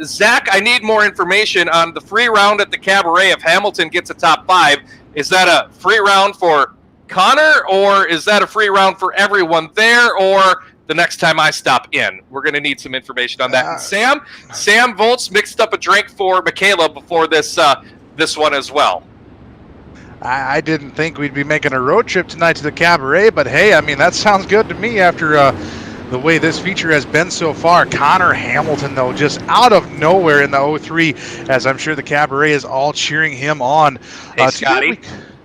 Zach, I need more information on the free round at the Cabaret if Hamilton gets a top 5. Is that a free round for Connor, or is that a free round for everyone there, or the next time I stop in? We're going to need some information on that. And Sam Volts mixed up a drink for Michaela before this one as well. I didn't think we'd be making a road trip tonight to the Cabaret, but hey, I mean, that sounds good to me after the way this feature has been so far. Connor Hamilton, though, just out of nowhere in the 03, as I'm sure the Cabaret is all cheering him on. Hey, Scotty.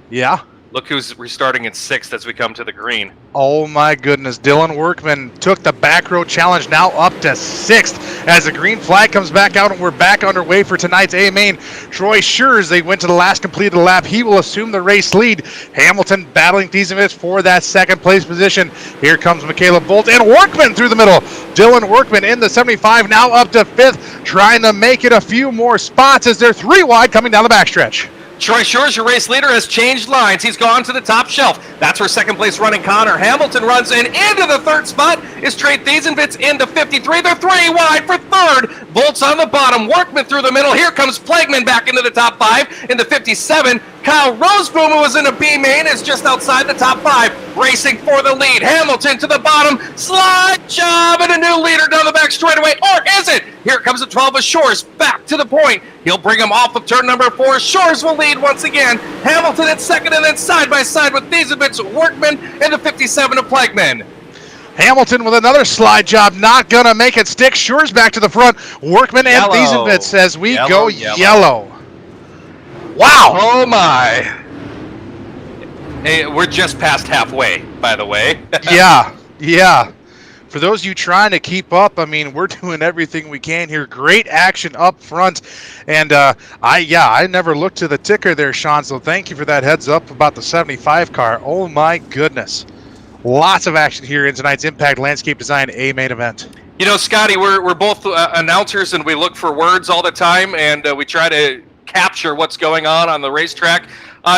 Yeah? Look who's restarting in 6th as we come to the green. Oh my goodness, Dylan Workman took the back row challenge, now up to 6th as the green flag comes back out and we're back underway for tonight's A main. Troy Schurz, they went to the last completed lap. He will assume the race lead. Hamilton battling Thiesenwitz for that second place position. Here comes Michaela Bolt and Workman through the middle. Dylan Workman in the 75, now up to 5th, trying to make it a few more spots as they're 3 wide coming down the backstretch. Troy Schurz, your race leader, has changed lines. He's gone to the top shelf. That's where second place running Connor Hamilton runs, and into the 3rd spot is Trey Thiesenwitz into 53. They're 3 wide for 3rd. Bolt's on the bottom. Workman through the middle. Here comes Plagman back into the top 5 in the 57. Kyle Roseboom, who was in a B main, is just outside the top 5, racing for the lead. Hamilton to the bottom. Slide job, and a new leader down the back straightaway. Or is it? Here comes the 12 of Shores back to the point. He'll bring him off of turn number 4. Shores will lead once again. Hamilton in 2nd, and then side by side with Thiesenwitz, Workman, and the 57 of Plagman. Hamilton with another slide job, not gonna make it stick. Shores back to the front. Workman and Thiesenwitz as we go yellow. Wow. Oh my. Hey, we're just past halfway, by the way. Yeah. For those of you trying to keep up, I mean, we're doing everything we can here. Great action up front. And I never looked to the ticker there, Sean, so thank you for that heads up about the 75 car. Oh my goodness. Lots of action here in tonight's Impact Landscape Design A main event. You know, Scotty, we're both announcers, and we look for words all the time, and we try to capture what's going on the racetrack.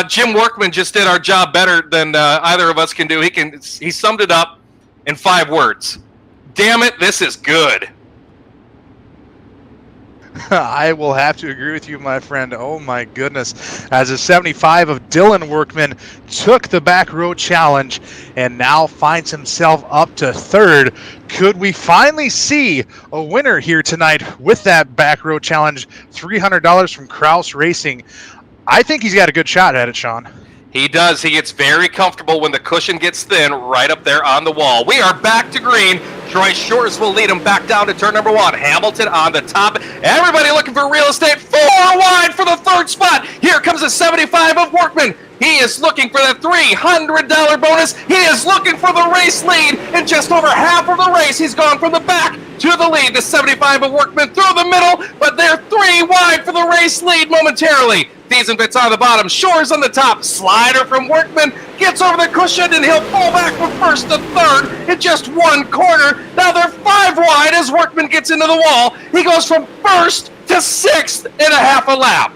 Jim Workman just did our job better than either of us can do. He summed it up in 5 words. Damn it, this is good. I will have to agree with you, my friend. Oh my goodness. As a 75 of Dylan Workman took the back row challenge and now finds himself up to 3rd. Could we finally see a winner here tonight with that back row challenge? $300 from Kraus Racing. I think he's got a good shot at it, Sean. He does. He gets very comfortable when the cushion gets thin right up there on the wall. We are back to green. Troy Shores will lead him back down to turn number 1. Hamilton on the top. Everybody looking for real estate. 4 wide for the 3rd spot. Here comes the 75 of Workman. He is looking for the $300 bonus. He is looking for the race lead. In just over half of the race, he's gone from the back to the lead. The 75 of Workman through the middle, but they're 3 wide for the race lead momentarily. Thiesenwitz on the bottom, Shores on the top. Slider from Workman gets over the cushion, and he'll fall back from 1st to 3rd in just 1 corner. Now they're 5 wide as Workman gets into the wall. He goes from 1st to 6th in a half a lap.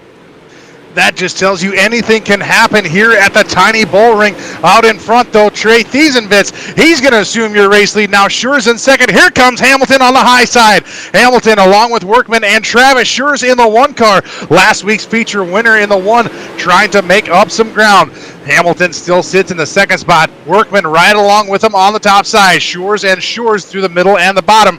That just tells you anything can happen here at the tiny bull ring. Out in front, though, Trey Thiesenwitz. He's going to assume your race lead now. Schurz in 2nd. Here comes Hamilton on the high side. Hamilton along with Workman and Travis Schurz in the 1 car. Last week's feature winner in the 1, trying to make up some ground. Hamilton still sits in the 2nd spot. Workman right along with him on the top side. Schurz and Schurz through the middle and the bottom.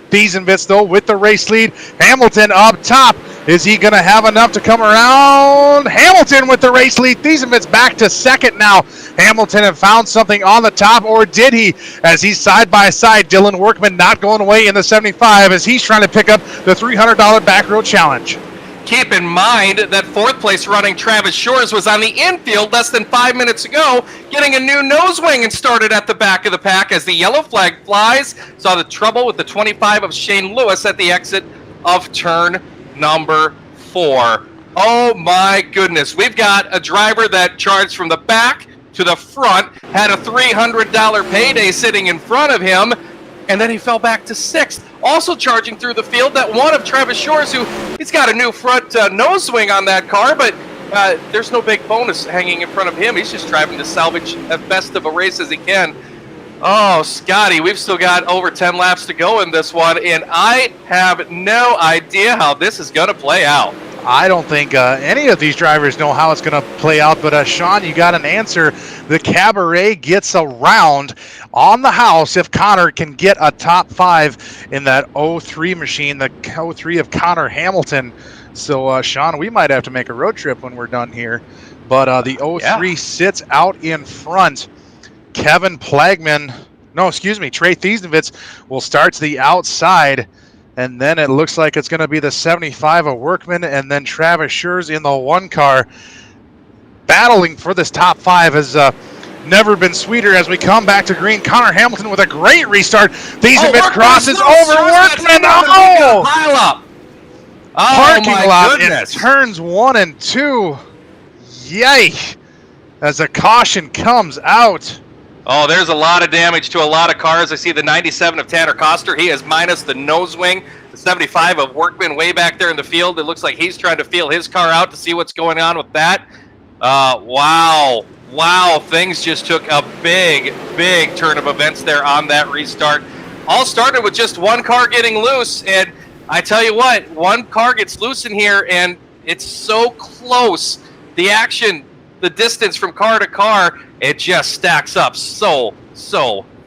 Thiesenwitz, though, with the race lead. Hamilton up top. Is he going to have enough to come around? Hamilton with the race lead. Thiesenwitz back to 2nd now. Hamilton have found something on the top, or did he? As he's side by side, Dylan Workman not going away in the 75 as he's trying to pick up the $300 back row challenge. Keep in mind that 4th place running Travis Shores was on the infield less than 5 minutes ago, getting a new nose wing and started at the back of the pack as the yellow flag flies. Saw the trouble with the 25 of Shane Lewis at the exit of turn number 4. Oh my goodness. We've got a driver that charged from the back to the front, had a $300 payday sitting in front of him, and then he fell back to 6th. Also charging through the field, that one of Travis Shores, who he's got a new front nose swing on that car, but there's no big bonus hanging in front of him. He's just driving to salvage as best of a race as he can. Oh, Scotty, we've still got over 10 laps to go in this one, and I have no idea how this is going to play out. I don't think any of these drivers know how it's going to play out, but Sean, you got an answer. The Cabaret gets around on the house if Connor can get a top 5 in that 03 machine, the 03 of Connor Hamilton. So, Sean, we might have to make a road trip when we're done here. But the 03 sits out in front. Trey Thiesenwitz will start to the outside, and then it looks like it's going to be the 75 of Workman, and then Travis Schurz in the 1 car. battling for this top 5 has never been sweeter as we come back to green. Connor Hamilton with a great restart. Thiesenvitz crosses over Workman. Oh! Pile up. Parking lot goodness. in turns 1 and 2. Yay! As a caution comes out. Oh, there's a lot of damage to a lot of cars. I see the 97 of Tanner Koster. He is minus the nose wing. The 75 of Workman way back there in the field. It looks like he's trying to feel his car out to see what's going on with that. Wow. Wow, things just took a big, big turn of events there on that restart. All started with just one car getting loose, and I tell you what, one car gets loose in here, and it's so close. The action, the distance from car to car, it just stacks up so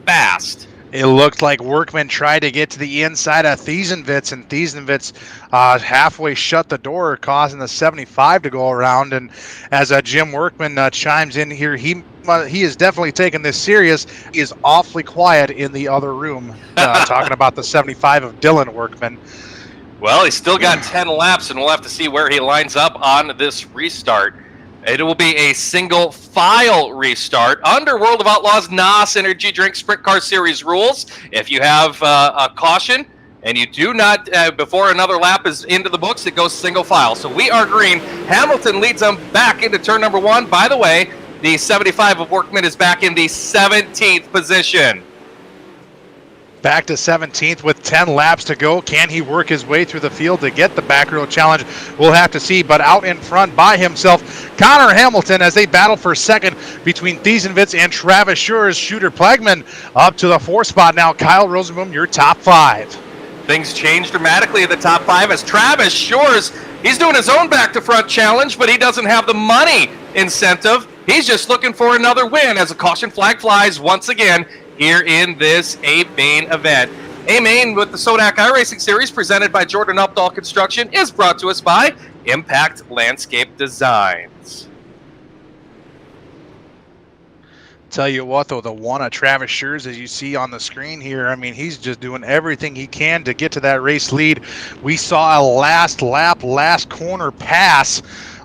fast. It looked like Workman tried to get to the inside of Thiesenvitz, and Thiesenvitz halfway shut the door, causing the 75 to go around. And as Jim Workman chimes in here, he is definitely taking this serious. He is awfully quiet in the other room, talking about the 75 of Dylan Workman. Well, he's still got 10 laps, and we'll have to see where he lines up on this restart. It will be a single file restart under World of Outlaws NOS Energy Drink Sprint Car Series rules. If you have a caution and you do not, before another lap is into the books, it goes single file. So we are green. Hamilton leads them back into turn number 1. By the way, the 75 of Workman is back in the 17th position. Back to 17th with 10 laps to go. Can he work his way through the field to get the back row challenge? We'll have to see. But out in front by himself, Connor Hamilton, as they battle for second between Thiesenvitz and Travis Schurz. Shooter Plagman up to the 4th spot now. Kyle Rosenboom, your top 5. Things change dramatically at the top 5 as Travis Schurz, he's doing his own back to front challenge, but he doesn't have the money incentive. He's just looking for another win as a caution flag flies once again here in this A-Main event. A-Main with the SoDak iRacing Series presented by Jordan Updahl Construction is brought to us by Impact Landscape Designs. Tell you what, though, the one of Travis Schurz, as you see on the screen here, I mean, he's just doing everything he can to get to that race lead. We saw a last lap, last corner pass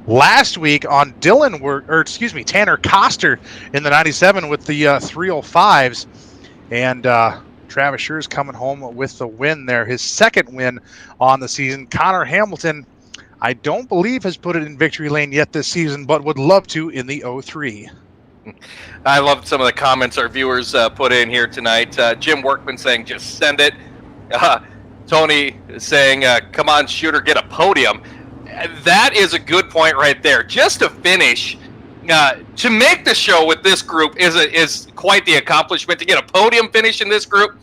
last week on Tanner Koster in the 97 with the 305s. And Travis Schurz coming home with the win there, his second win on the season. Connor Hamilton, I don't believe has put it in victory lane yet this season, but would love to in the 03. I loved some of the comments our viewers put in here tonight. Jim Workman saying, just send it. Tony saying, come on, Shooter, get a podium. That is a good point right there. Just to finish, to make the show with this group is quite the accomplishment. To get a podium finish in this group,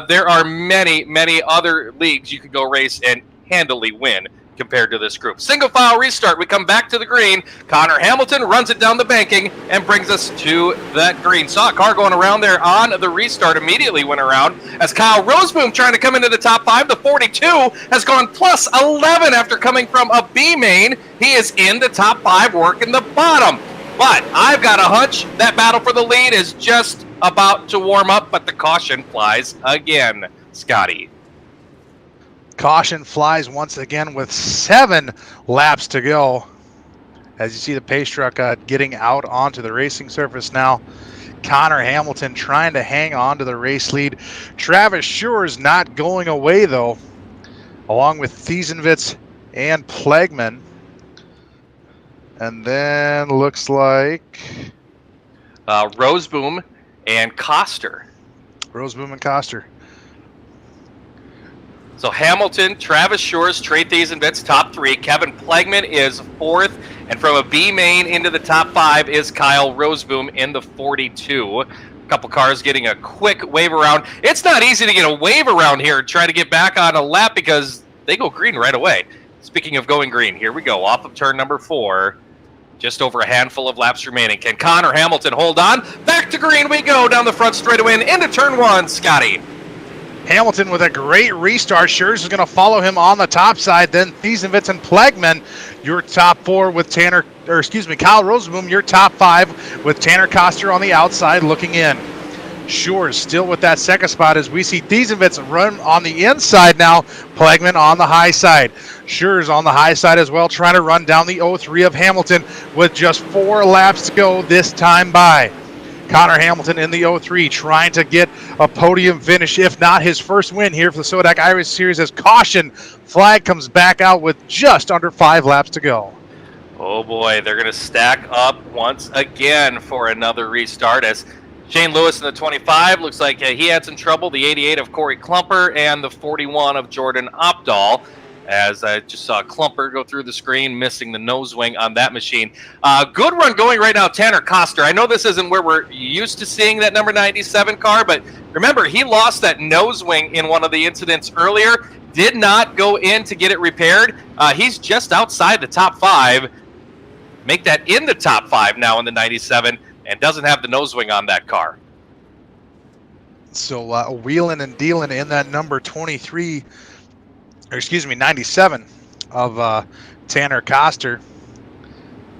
there are many other leagues you could go race and handily win compared to this group. Single file restart. We come back to the green. Connor Hamilton runs it down the banking and brings us to that green. Saw a car going around there on the restart. Immediately went around as Kyle Roseboom trying to come into the top 5. The 42 has gone plus 11 after coming from a B main. He is in the top 5 working the bottom. But I've got a hunch that battle for the lead is just about to warm up, but the caution flies again. Scotty. Caution flies once again with 7 laps to go. As you see the pace truck getting out onto the racing surface now. Connor Hamilton trying to hang on to the race lead. Travis Schurz not going away though, along with Thiesenvitz and Plagman. And then looks like Roseboom and Koster. Roseboom and Koster. So Hamilton, Travis Schurz, Trey Thiesenvitz, top 3. Kevin Plagman is 4th. And from a B main into the top 5 is Kyle Roseboom in the 42. A couple cars getting a quick wave around. It's not easy to get a wave around here and try to get back on a lap because they go green right away. Speaking of going green, here we go. Off of turn number 4. Just over a handful of laps remaining. Can Connor Hamilton hold on? Back to green we go down the front straightaway and into turn 1. Scotty. Hamilton with a great restart. Schurz is going to follow him on the top side. Then Thiesenvitz and Plagman, your top 4 with Kyle Roseboom, your top 5 with Tanner Koster on the outside looking in. Shores still with that second spot as we see Thiesenvitz run on the inside now. Plagman on the high side. Shores on the high side as well, trying to run down the 03 of Hamilton with just 4 laps to go this time by. Connor Hamilton in the 03 trying to get a podium finish, if not his first win here for the SoDak iRacing Series, as caution flag comes back out with just under 5 laps to go. Oh boy, they're going to stack up once again for another restart as Shane Lewis in the 25 looks like he had some trouble. The 88 of Corey Klumper and the 41 of Jordan Opdahl. As I just saw Klumper go through the screen, missing the nose wing on that machine. Good run going right now, Tanner Koster. I know this isn't where we're used to seeing that number 97 car, but remember, he lost that nose wing in one of the incidents earlier. Did not go in to get it repaired. He's just outside the top 5. Make that in the top 5 now in the 97. And doesn't have the nose wing on that car. So wheeling and dealing in that number 23, or excuse me, 97 of Tanner Koster.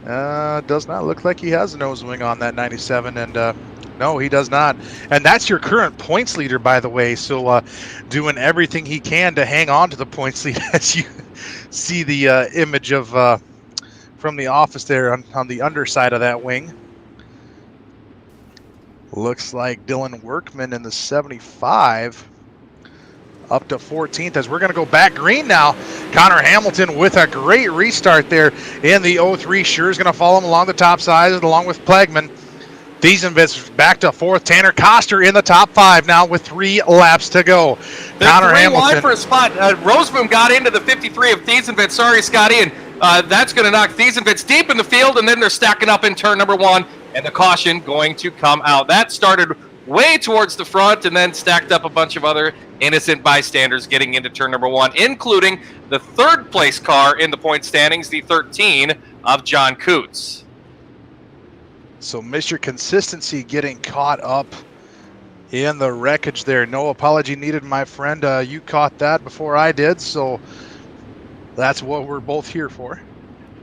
Does not look like he has a nose wing on that 97, and no, he does not. And that's your current points leader, by the way. So doing everything he can to hang on to the points lead as you see the image of from the office there on the underside of that wing. Looks like Dylan Workman in the 75 up to 14th as we're going to go back green now. Connor Hamilton with a great restart there in the 03. Sure is going to follow him along the top side along with Plagman. Thiesenvitz back to 4th. Tanner Koster in the top 5 now with 3 laps to go. They're Connor 3 Hamilton wide for a spot. Roseboom got into the 53 of Thiesenvitz. Sorry, Scotty. And that's going to knock Thiesenvitz deep in the field, and then they're stacking up in turn number 1. And the caution going to come out. That started way towards the front and then stacked up a bunch of other innocent bystanders getting into turn number 1, including the 3rd place car in the point standings, the 13 of John Coots. So Mr. Consistency getting caught up in the wreckage there. No apology needed, my friend. You caught that before I did, so that's what we're both here for.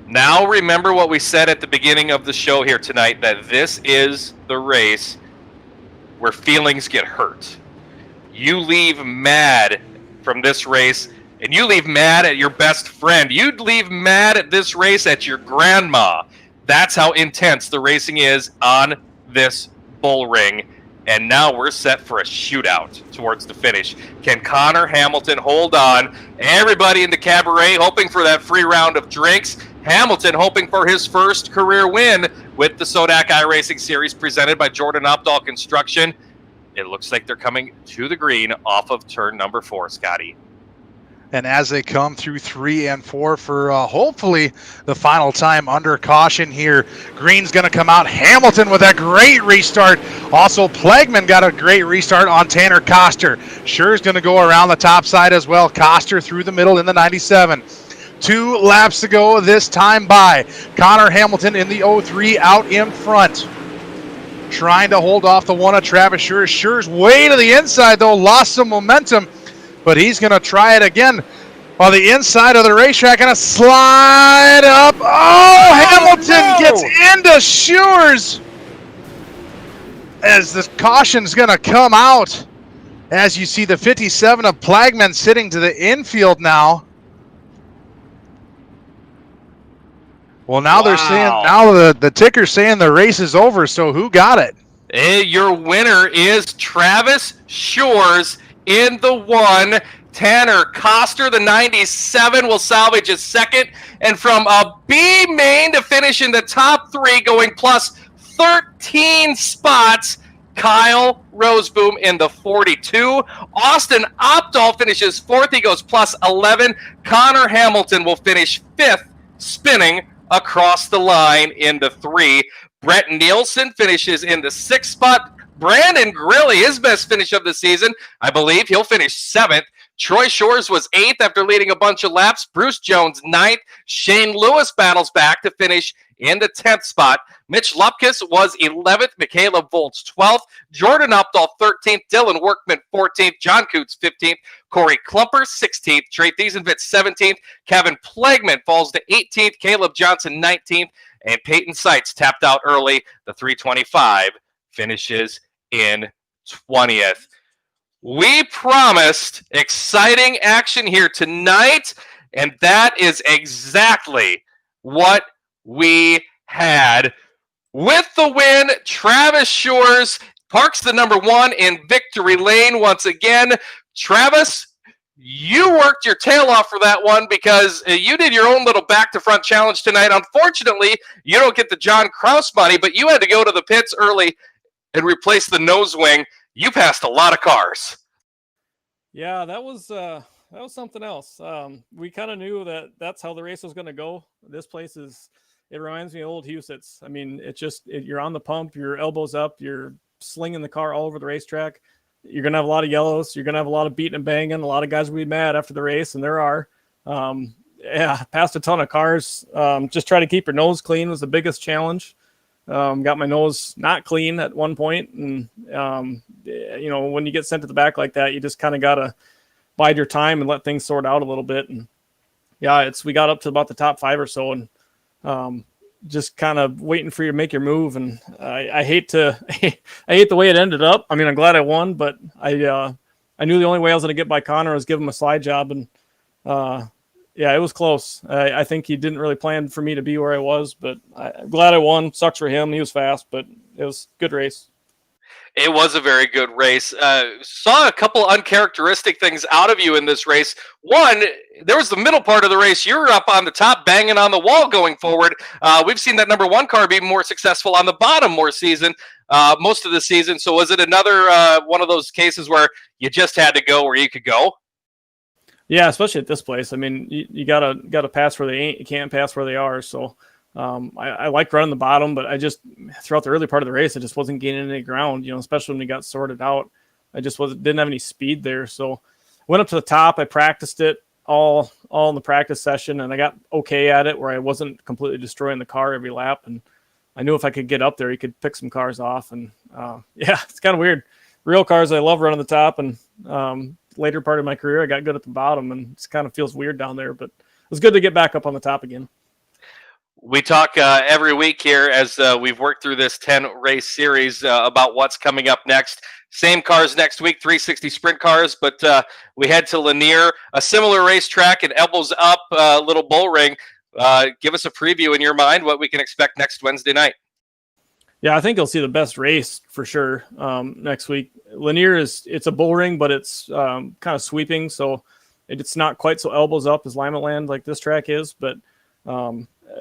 Now remember what we said at the beginning of the show here tonight, that this is the race where feelings get hurt. You leave mad from this race, and you leave mad at your best friend. You'd leave mad at this race at your grandma. That's how intense the racing is on this bull ring. And now we're set for a shootout towards the finish. Can Connor Hamilton hold on? Everybody in the cabaret hoping for that free round of drinks. Hamilton hoping for his first career win with the SoDak iRacing Series presented by Jordan Opdahl Construction. It looks like they're coming to the green off of turn number 4, Scotty. And as they come through 3 and 4 for hopefully the final time under caution here, green's going to come out. Hamilton with a great restart. Also, Plagman got a great restart on Tanner Koster. Sure's going to go around the top side as well. Koster through the middle in the 97. 2 laps to go this time by. Connor Hamilton in the 03 out in front. Trying to hold off the one of Travis Shure. Shure's way to the inside, though. Lost some momentum. But he's going to try it again on the inside of the racetrack. Going to slide up. Oh, Hamilton gets into Shure's as the caution's going to come out. As you see the 57 of Plagman sitting to the infield now. Well, now they're saying, now the ticker's saying the race is over, so who got it? Your winner is Travis Shores in the 1. Tanner Koster, the 97, will salvage his second. And from a B main to finish in the top 3, going plus 13 spots, Kyle Roseboom in the 42. Austin Opdahl finishes 4th. He goes plus 11. Connor Hamilton will finish 5th, spinning across the line in the 3. Brett Nielsen finishes in the 6th spot. Brandon Grilly, his best finish of the season, I believe he'll finish 7th. Troy Shores was 8th after leading a bunch of laps. Bruce Jones 9th. Shane Lewis battles back to finish in the 10th spot. Mitch Lupkus was 11th. Michaela Volts 12th. Jordan Opdahl 13th. Dylan Workman 14th. John Coots 15th. Corey Klumper 16th. Trey Thiesenvitz 17th. Kevin Plagman falls to 18th. Caleb Johnson 19th. And Peyton Seitz tapped out early. The 325 finishes in 20th. We promised exciting action here tonight, and that is exactly what we had. With the win, Travis Shores parks the number 1 in victory lane once again. Travis, you worked your tail off for that one because you did your own little back-to-front challenge tonight. Unfortunately, you don't get the John Kraus money, but you had to go to the pits early and replace the nose wing. You passed a lot of cars. Yeah, that was something else. We kind of knew that that's how the race was going to go. This place it reminds me of old Huset's. I mean, you're on the pump, your elbows up, you're slinging the car all over the racetrack. You're going to have a lot of yellows. You're going to have a lot of beating and banging. A lot of guys will be mad after the race, and there are. Passed a ton of cars. Just try to keep your nose clean was the biggest challenge. Got my nose not clean at one point, and when you get sent to the back like that, you just kind of got to bide your time and let things sort out a little bit. And yeah, we got up to about the top 5 or so, and just kind of waiting for you to make your move. And I hate I hate the way it ended up. I mean, I'm glad I won, but I knew the only way I was going to get by Connor was give him a slide job, and yeah, it was close. I think he didn't really plan for me to be where I was, but I'm glad I won. Sucks for him. He was fast, but it was a good race. It was a very good race. Saw a couple uncharacteristic things out of you in this race. One, there was the middle part of the race. You were up on the top, banging on the wall going forward. We've seen that number 1 car be more successful on the bottom most of the season. So was it another one of those cases where you just had to go where you could go? Yeah, especially at this place. I mean, you gotta pass where they ain't. You can't pass where they are. So I liked running the bottom, but I just throughout the early part of the race, I just wasn't gaining any ground. Especially when we got sorted out, I just didn't have any speed there. So went up to the top. I practiced it all in the practice session, and I got okay at it where I wasn't completely destroying the car every lap. And I knew if I could get up there, you could pick some cars off. And yeah, it's kind of weird. Real cars, I love running the top, and later part of my career, I got good at the bottom, and it kind of feels weird down there, but it was good to get back up on the top again. We talk every week here as we've worked through this 10-race series about what's coming up next. Same cars next week, 360 sprint cars, but we head to Lanier, a similar racetrack, and elbows up little bull ring. Give us a preview in your mind what we can expect next Wednesday night. Yeah, I think you'll see the best race for sure next week. Lanier it's a bull ring, but it's kind of sweeping, so it's not quite so elbows up as Limaland like this track is, but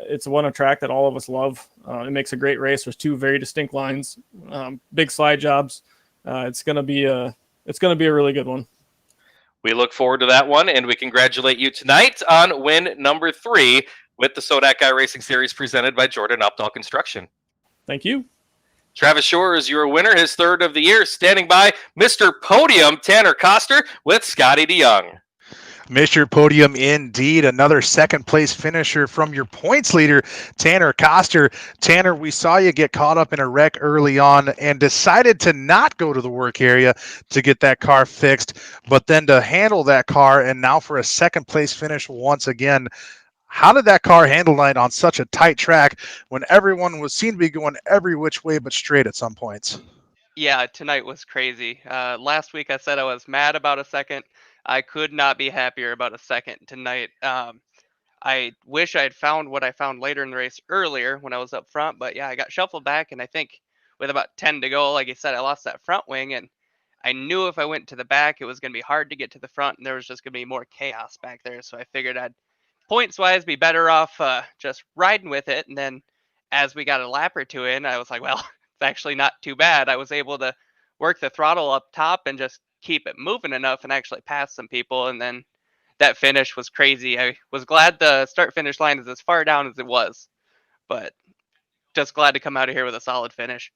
it's a track that all of us love. It makes a great race. There's 2 very distinct lines, big slide jobs. It's gonna be a really good one. We look forward to that one, and we congratulate you tonight on win number 3 with the SoDak iRacing Series presented by Jordan Updahl Construction. Thank you. Travis Shore is your winner, his 3rd of the year. Standing by, Mr. Podium, Tanner Koster with Scotty DeYoung. Mr. Podium indeed. Another second place finisher from your points leader, Tanner Koster. Tanner, we saw you get caught up in a wreck early on and decided to not go to the work area to get that car fixed, but then to handle that car and now for a second place finish once again. How did that car handle tonight on such a tight track when everyone seemed to be going every which way but straight at some points? Yeah, tonight was crazy. Last week I said I was mad about a second. I could not be happier about a second tonight. I wish I had found what I found later in the race earlier when I was up front, but yeah, I got shuffled back, and I think with about 10 to go, like I said, I lost that front wing, and I knew if I went to the back, it was going to be hard to get to the front, and there was just going to be more chaos back there. So I figured I'd points-wise be better off just riding with it. And then as we got a lap or 2 in, I was like, well, it's actually not too bad. I was able to work the throttle up top and just keep it moving enough and actually pass some people. And then that finish was crazy. I was glad the start-finish line is as far down as it was, but just glad to come out of here with a solid finish.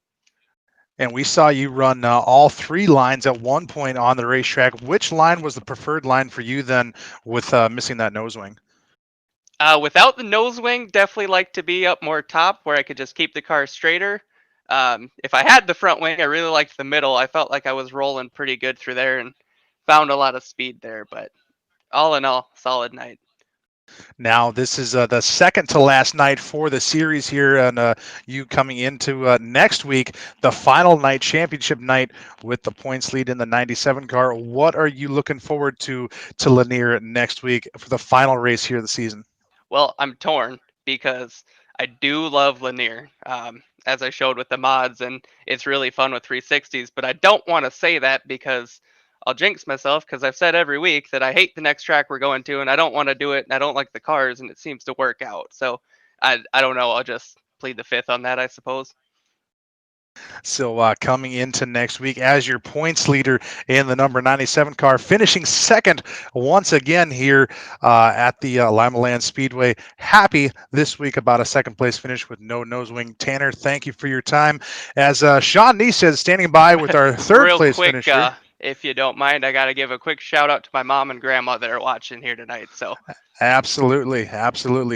And we saw you run all 3 lines at one point on the racetrack. Which line was the preferred line for you then with missing that nose wing? Without the nose wing, definitely like to be up more top where I could just keep the car straighter. If I had the front wing, I really liked the middle. I felt like I was rolling pretty good through there and found a lot of speed there. But all in all, solid night. Now, this is the second to last night for the series here, and you coming into next week, the final night, championship night, with the points lead in the 97 car. What are you looking forward to Lanier next week for the final race here of the season? Well, I'm torn because I do love Lanier, as I showed with the mods, and it's really fun with 360s. But I don't want to say that because I'll jinx myself because I've said every week that I hate the next track we're going to, and I don't want to do it, and I don't like the cars, and it seems to work out. So I don't know. I'll just plead the fifth on that, I suppose. So coming into next week as your points leader in the number 97 car, finishing second once again here at the Limaland Speedway. Happy this week about a second place finish with no nose wing. Tanner, thank you for your time. As Sean Nee says, standing by with our third Real place quick, finisher. if you don't mind, I got to give a quick shout out to my mom and grandma that are watching here tonight. So Absolutely.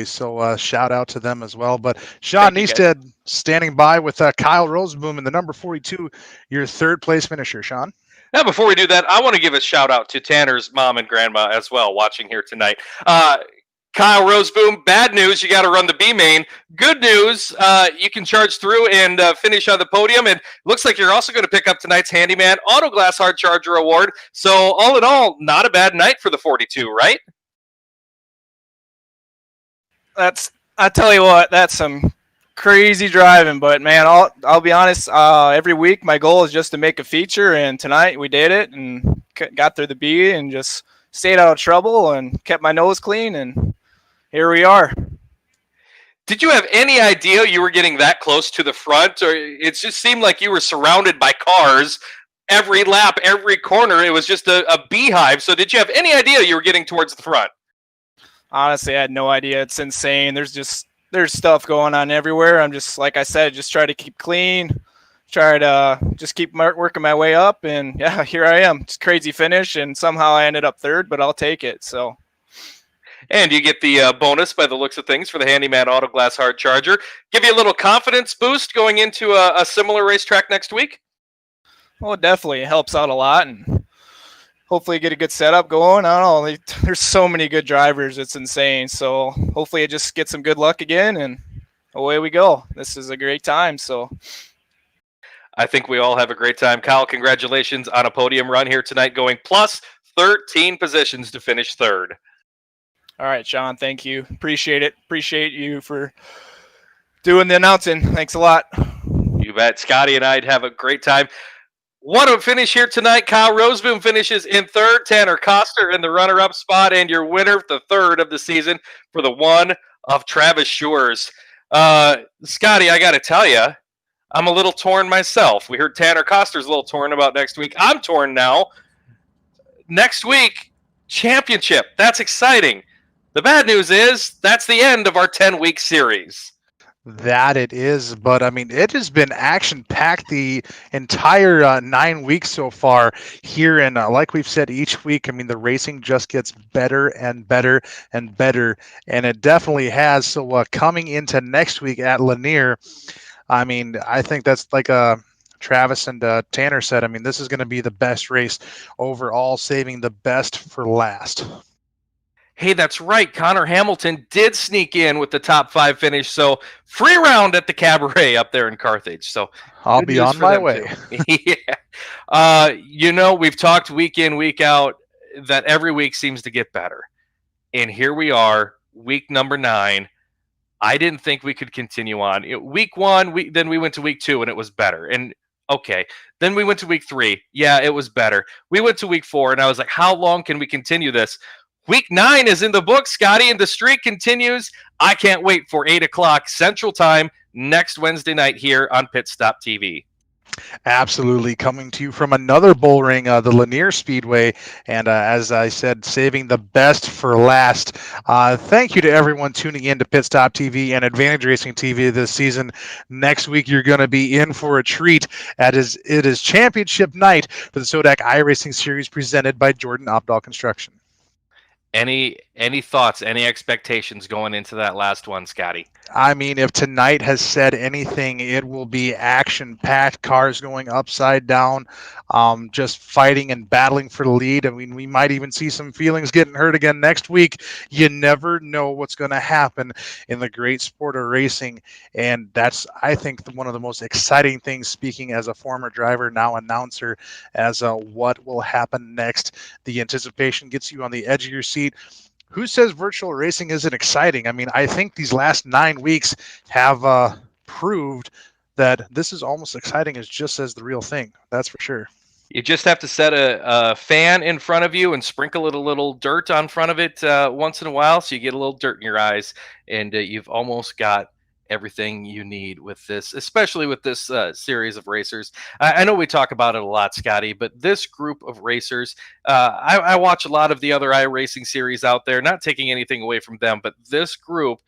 So shout out to them as well. But Sean Thank you, guys. Neested standing by with Kyle Roseboom in the number 42, your third place finisher. Sean? Now, before we do that, I want to give a shout out to Tanner's mom and grandma as well, watching here tonight. Kyle Roseboom, bad news, you got to run the B main. Good news, you can charge through and finish on the podium. And looks like you're also going to pick up tonight's Handyman Auto Glass Hard Charger Award. So all in all, not a bad night for the 42, right? I tell you what, that's some crazy driving, but man, I'll be honest, every week my goal is just to make a feature, and tonight we did it and got through the B and just stayed out of trouble and kept my nose clean, and here we are. Did you have any idea you were getting that close to the front? Or it just seemed like you were surrounded by cars every lap, every corner. It was just a beehive. So did you have any idea you were getting towards the front? Honestly, I had no idea. It's insane. There's stuff going on everywhere. I'm just, like I said, just try to keep clean, try to just keep working my way up, and yeah, here I am. It's a crazy finish, and somehow I ended up third, but I'll take it. So, and you get the bonus by the looks of things for the Handyman Auto Glass Hard Charger. Give you a little confidence boost going into a similar racetrack next week? well, it definitely helps out a lot, and hopefully get a good setup going. I don't know. There's so many good drivers. It's insane. So hopefully I just get some good luck again, and away we go. This is a great time. So I think we all have a great time. Kyle, congratulations on a podium run here tonight, going plus 13 positions to finish third. All right, Sean, thank you. Appreciate it. Appreciate you for doing the announcing. Thanks a lot. You bet. Scotty and I'd have a great time. What a finish here tonight. Kyle Roseboom finishes in third. Tanner Coster in the runner-up spot, and your winner, the third of the season, for the one of Travis Shores. Scotty, I got to tell you, I'm a little torn myself. We heard Tanner Coster's a little torn about next week. I'm torn now. Next week, championship. That's exciting. The bad news is that's the end of our 10-week series. That it is, but I mean, it has been action-packed the entire 9 weeks so far here, and like we've said each week, I mean, the racing just gets better and better and better, and it definitely has. So coming into next week at Lanier, I mean, I think that's like Travis and Tanner said, I mean, this is going to be the best race overall, saving the best for last. Hey, that's right. Connor Hamilton did sneak in with the top 5 finish. So free round at the Cabaret up there in Carthage. So I'll be on my way. Yeah. We've talked week in, week out that every week seems to get better. And here we are, week number 9. I didn't think we could continue on. Week 1, then we went to week 2 and it was better. And okay, then we went to week 3. Yeah, it was better. We went to week 4 and I was like, how long can we continue this? Week 9 is in the books, Scotty, and the streak continues. I can't wait for 8 o'clock Central Time next Wednesday night here on PitStop TV. Absolutely. Coming to you from another bull ring, the Lanier Speedway. And as I said, saving the best for last. Thank you to everyone tuning in to PitStop TV and Advantage Racing TV this season. Next week, you're going to be in for a treat. It is championship night for the SoDak iRacing Series presented by Jordan Opdahl Construction. Any thoughts, any expectations going into that last one, Scotty? I mean, if tonight has said anything, it will be action-packed, cars going upside down, just fighting and battling for the lead. I mean, we might even see some feelings getting hurt again next week. You never know what's going to happen in the great sport of racing, and that's, I think, one of the most exciting things, speaking as a former driver, now announcer, as what will happen next. The anticipation gets you on the edge of your seat. Who says virtual racing isn't exciting? I mean, I think these last 9 weeks have proved that this is almost exciting as just as the real thing. That's for sure. You just have to set a fan in front of you and sprinkle it a little dirt on front of it once in a while, so you get a little dirt in your eyes, and you've almost got everything you need with this, especially with this series of racers. I know we talk about it a lot, Scotty, but this group of racers, I watch a lot of the other iRacing series out there, not taking anything away from them, but this group,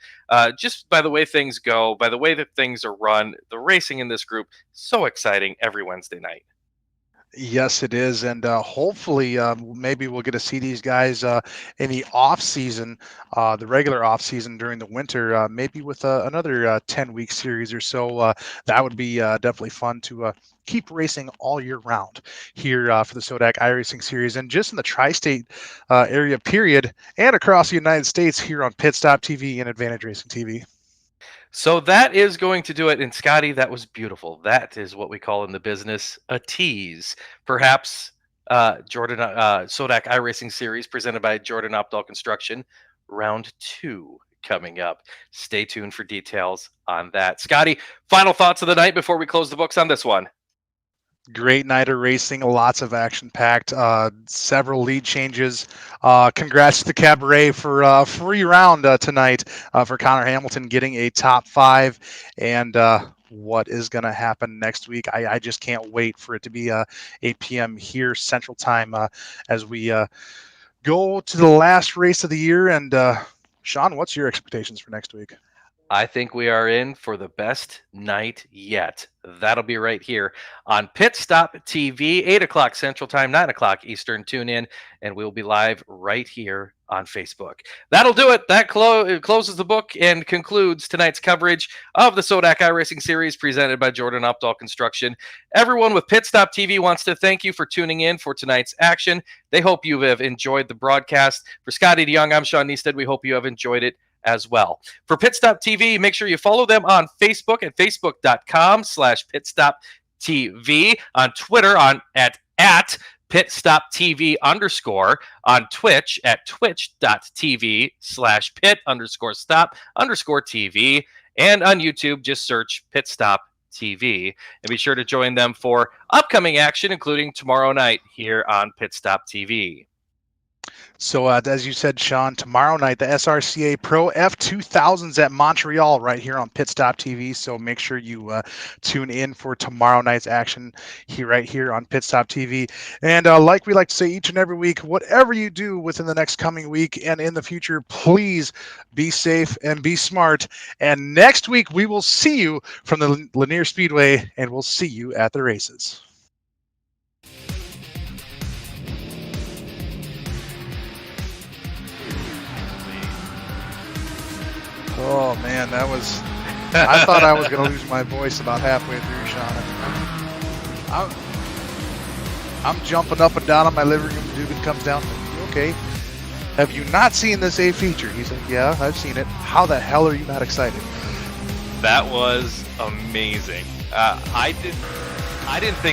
just by the way things go, by the way that things are run, the racing in this group, so exciting every Wednesday night. Yes, it is, and hopefully, maybe we'll get to see these guys in the off season, the regular off season during the winter, maybe with another 10-week series or so. That would be definitely fun to keep racing all year round here for the SoDak iRacing series, and just in the tri-state area, period, and across the United States here on PitStop TV and Advantage Racing TV. So that is going to do it. And Scotty, that was beautiful. That is what we call in the business a tease. Perhaps Jordan SoDak iRacing series presented by Jordan Opdahl Construction, round 2 coming up. Stay tuned for details on that. Scotty, final thoughts of the night before we close the books on this one. Great night of racing, lots of action-packed, several lead changes. Congrats to the Cabaret for a free round tonight for Connor Hamilton getting a top 5. And what is going to happen next week? I just can't wait for it to be 8 p.m. here Central Time as we go to the last race of the year. And Sean, what's your expectations for next week? I think we are in for the best night yet. That'll be right here on PitStop TV, 8 o'clock Central Time, 9 o'clock Eastern. Tune in, and we'll be live right here on Facebook. That'll do it. That closes the book and concludes tonight's coverage of the SoDak iRacing series presented by Jordan Opdahl Construction. Everyone with PitStop TV wants to thank you for tuning in for tonight's action. They hope you have enjoyed the broadcast. For Scotty DeYoung, I'm Sean Neisted. We hope you have enjoyed it as well. For PitStop TV, make sure you follow them on Facebook at facebook.com/PitStopTV, on Twitter at PitStopTV_, on Twitch at twitch.tv/pit_stop_TV, and on YouTube, just search PitStop TV. And be sure to join them for upcoming action, including tomorrow night here on PitStop TV. So as you said, Sean, tomorrow night, the SRCA Pro F2000s at Montreal right here on PitStop TV. So make sure you tune in for tomorrow night's action right here on PitStop TV. And like we like to say each and every week, whatever you do within the next coming week and in the future, please be safe and be smart. And next week, we will see you from the Lanier Speedway, and we'll see you at the races. Oh man, that was. I thought I was going to lose my voice about halfway through, Sean. I'm jumping up and down on my living room. Dugan comes down. Okay, have you not seen this A feature? He's like, yeah, I've seen it. How the hell are you not excited? That was amazing. I didn't think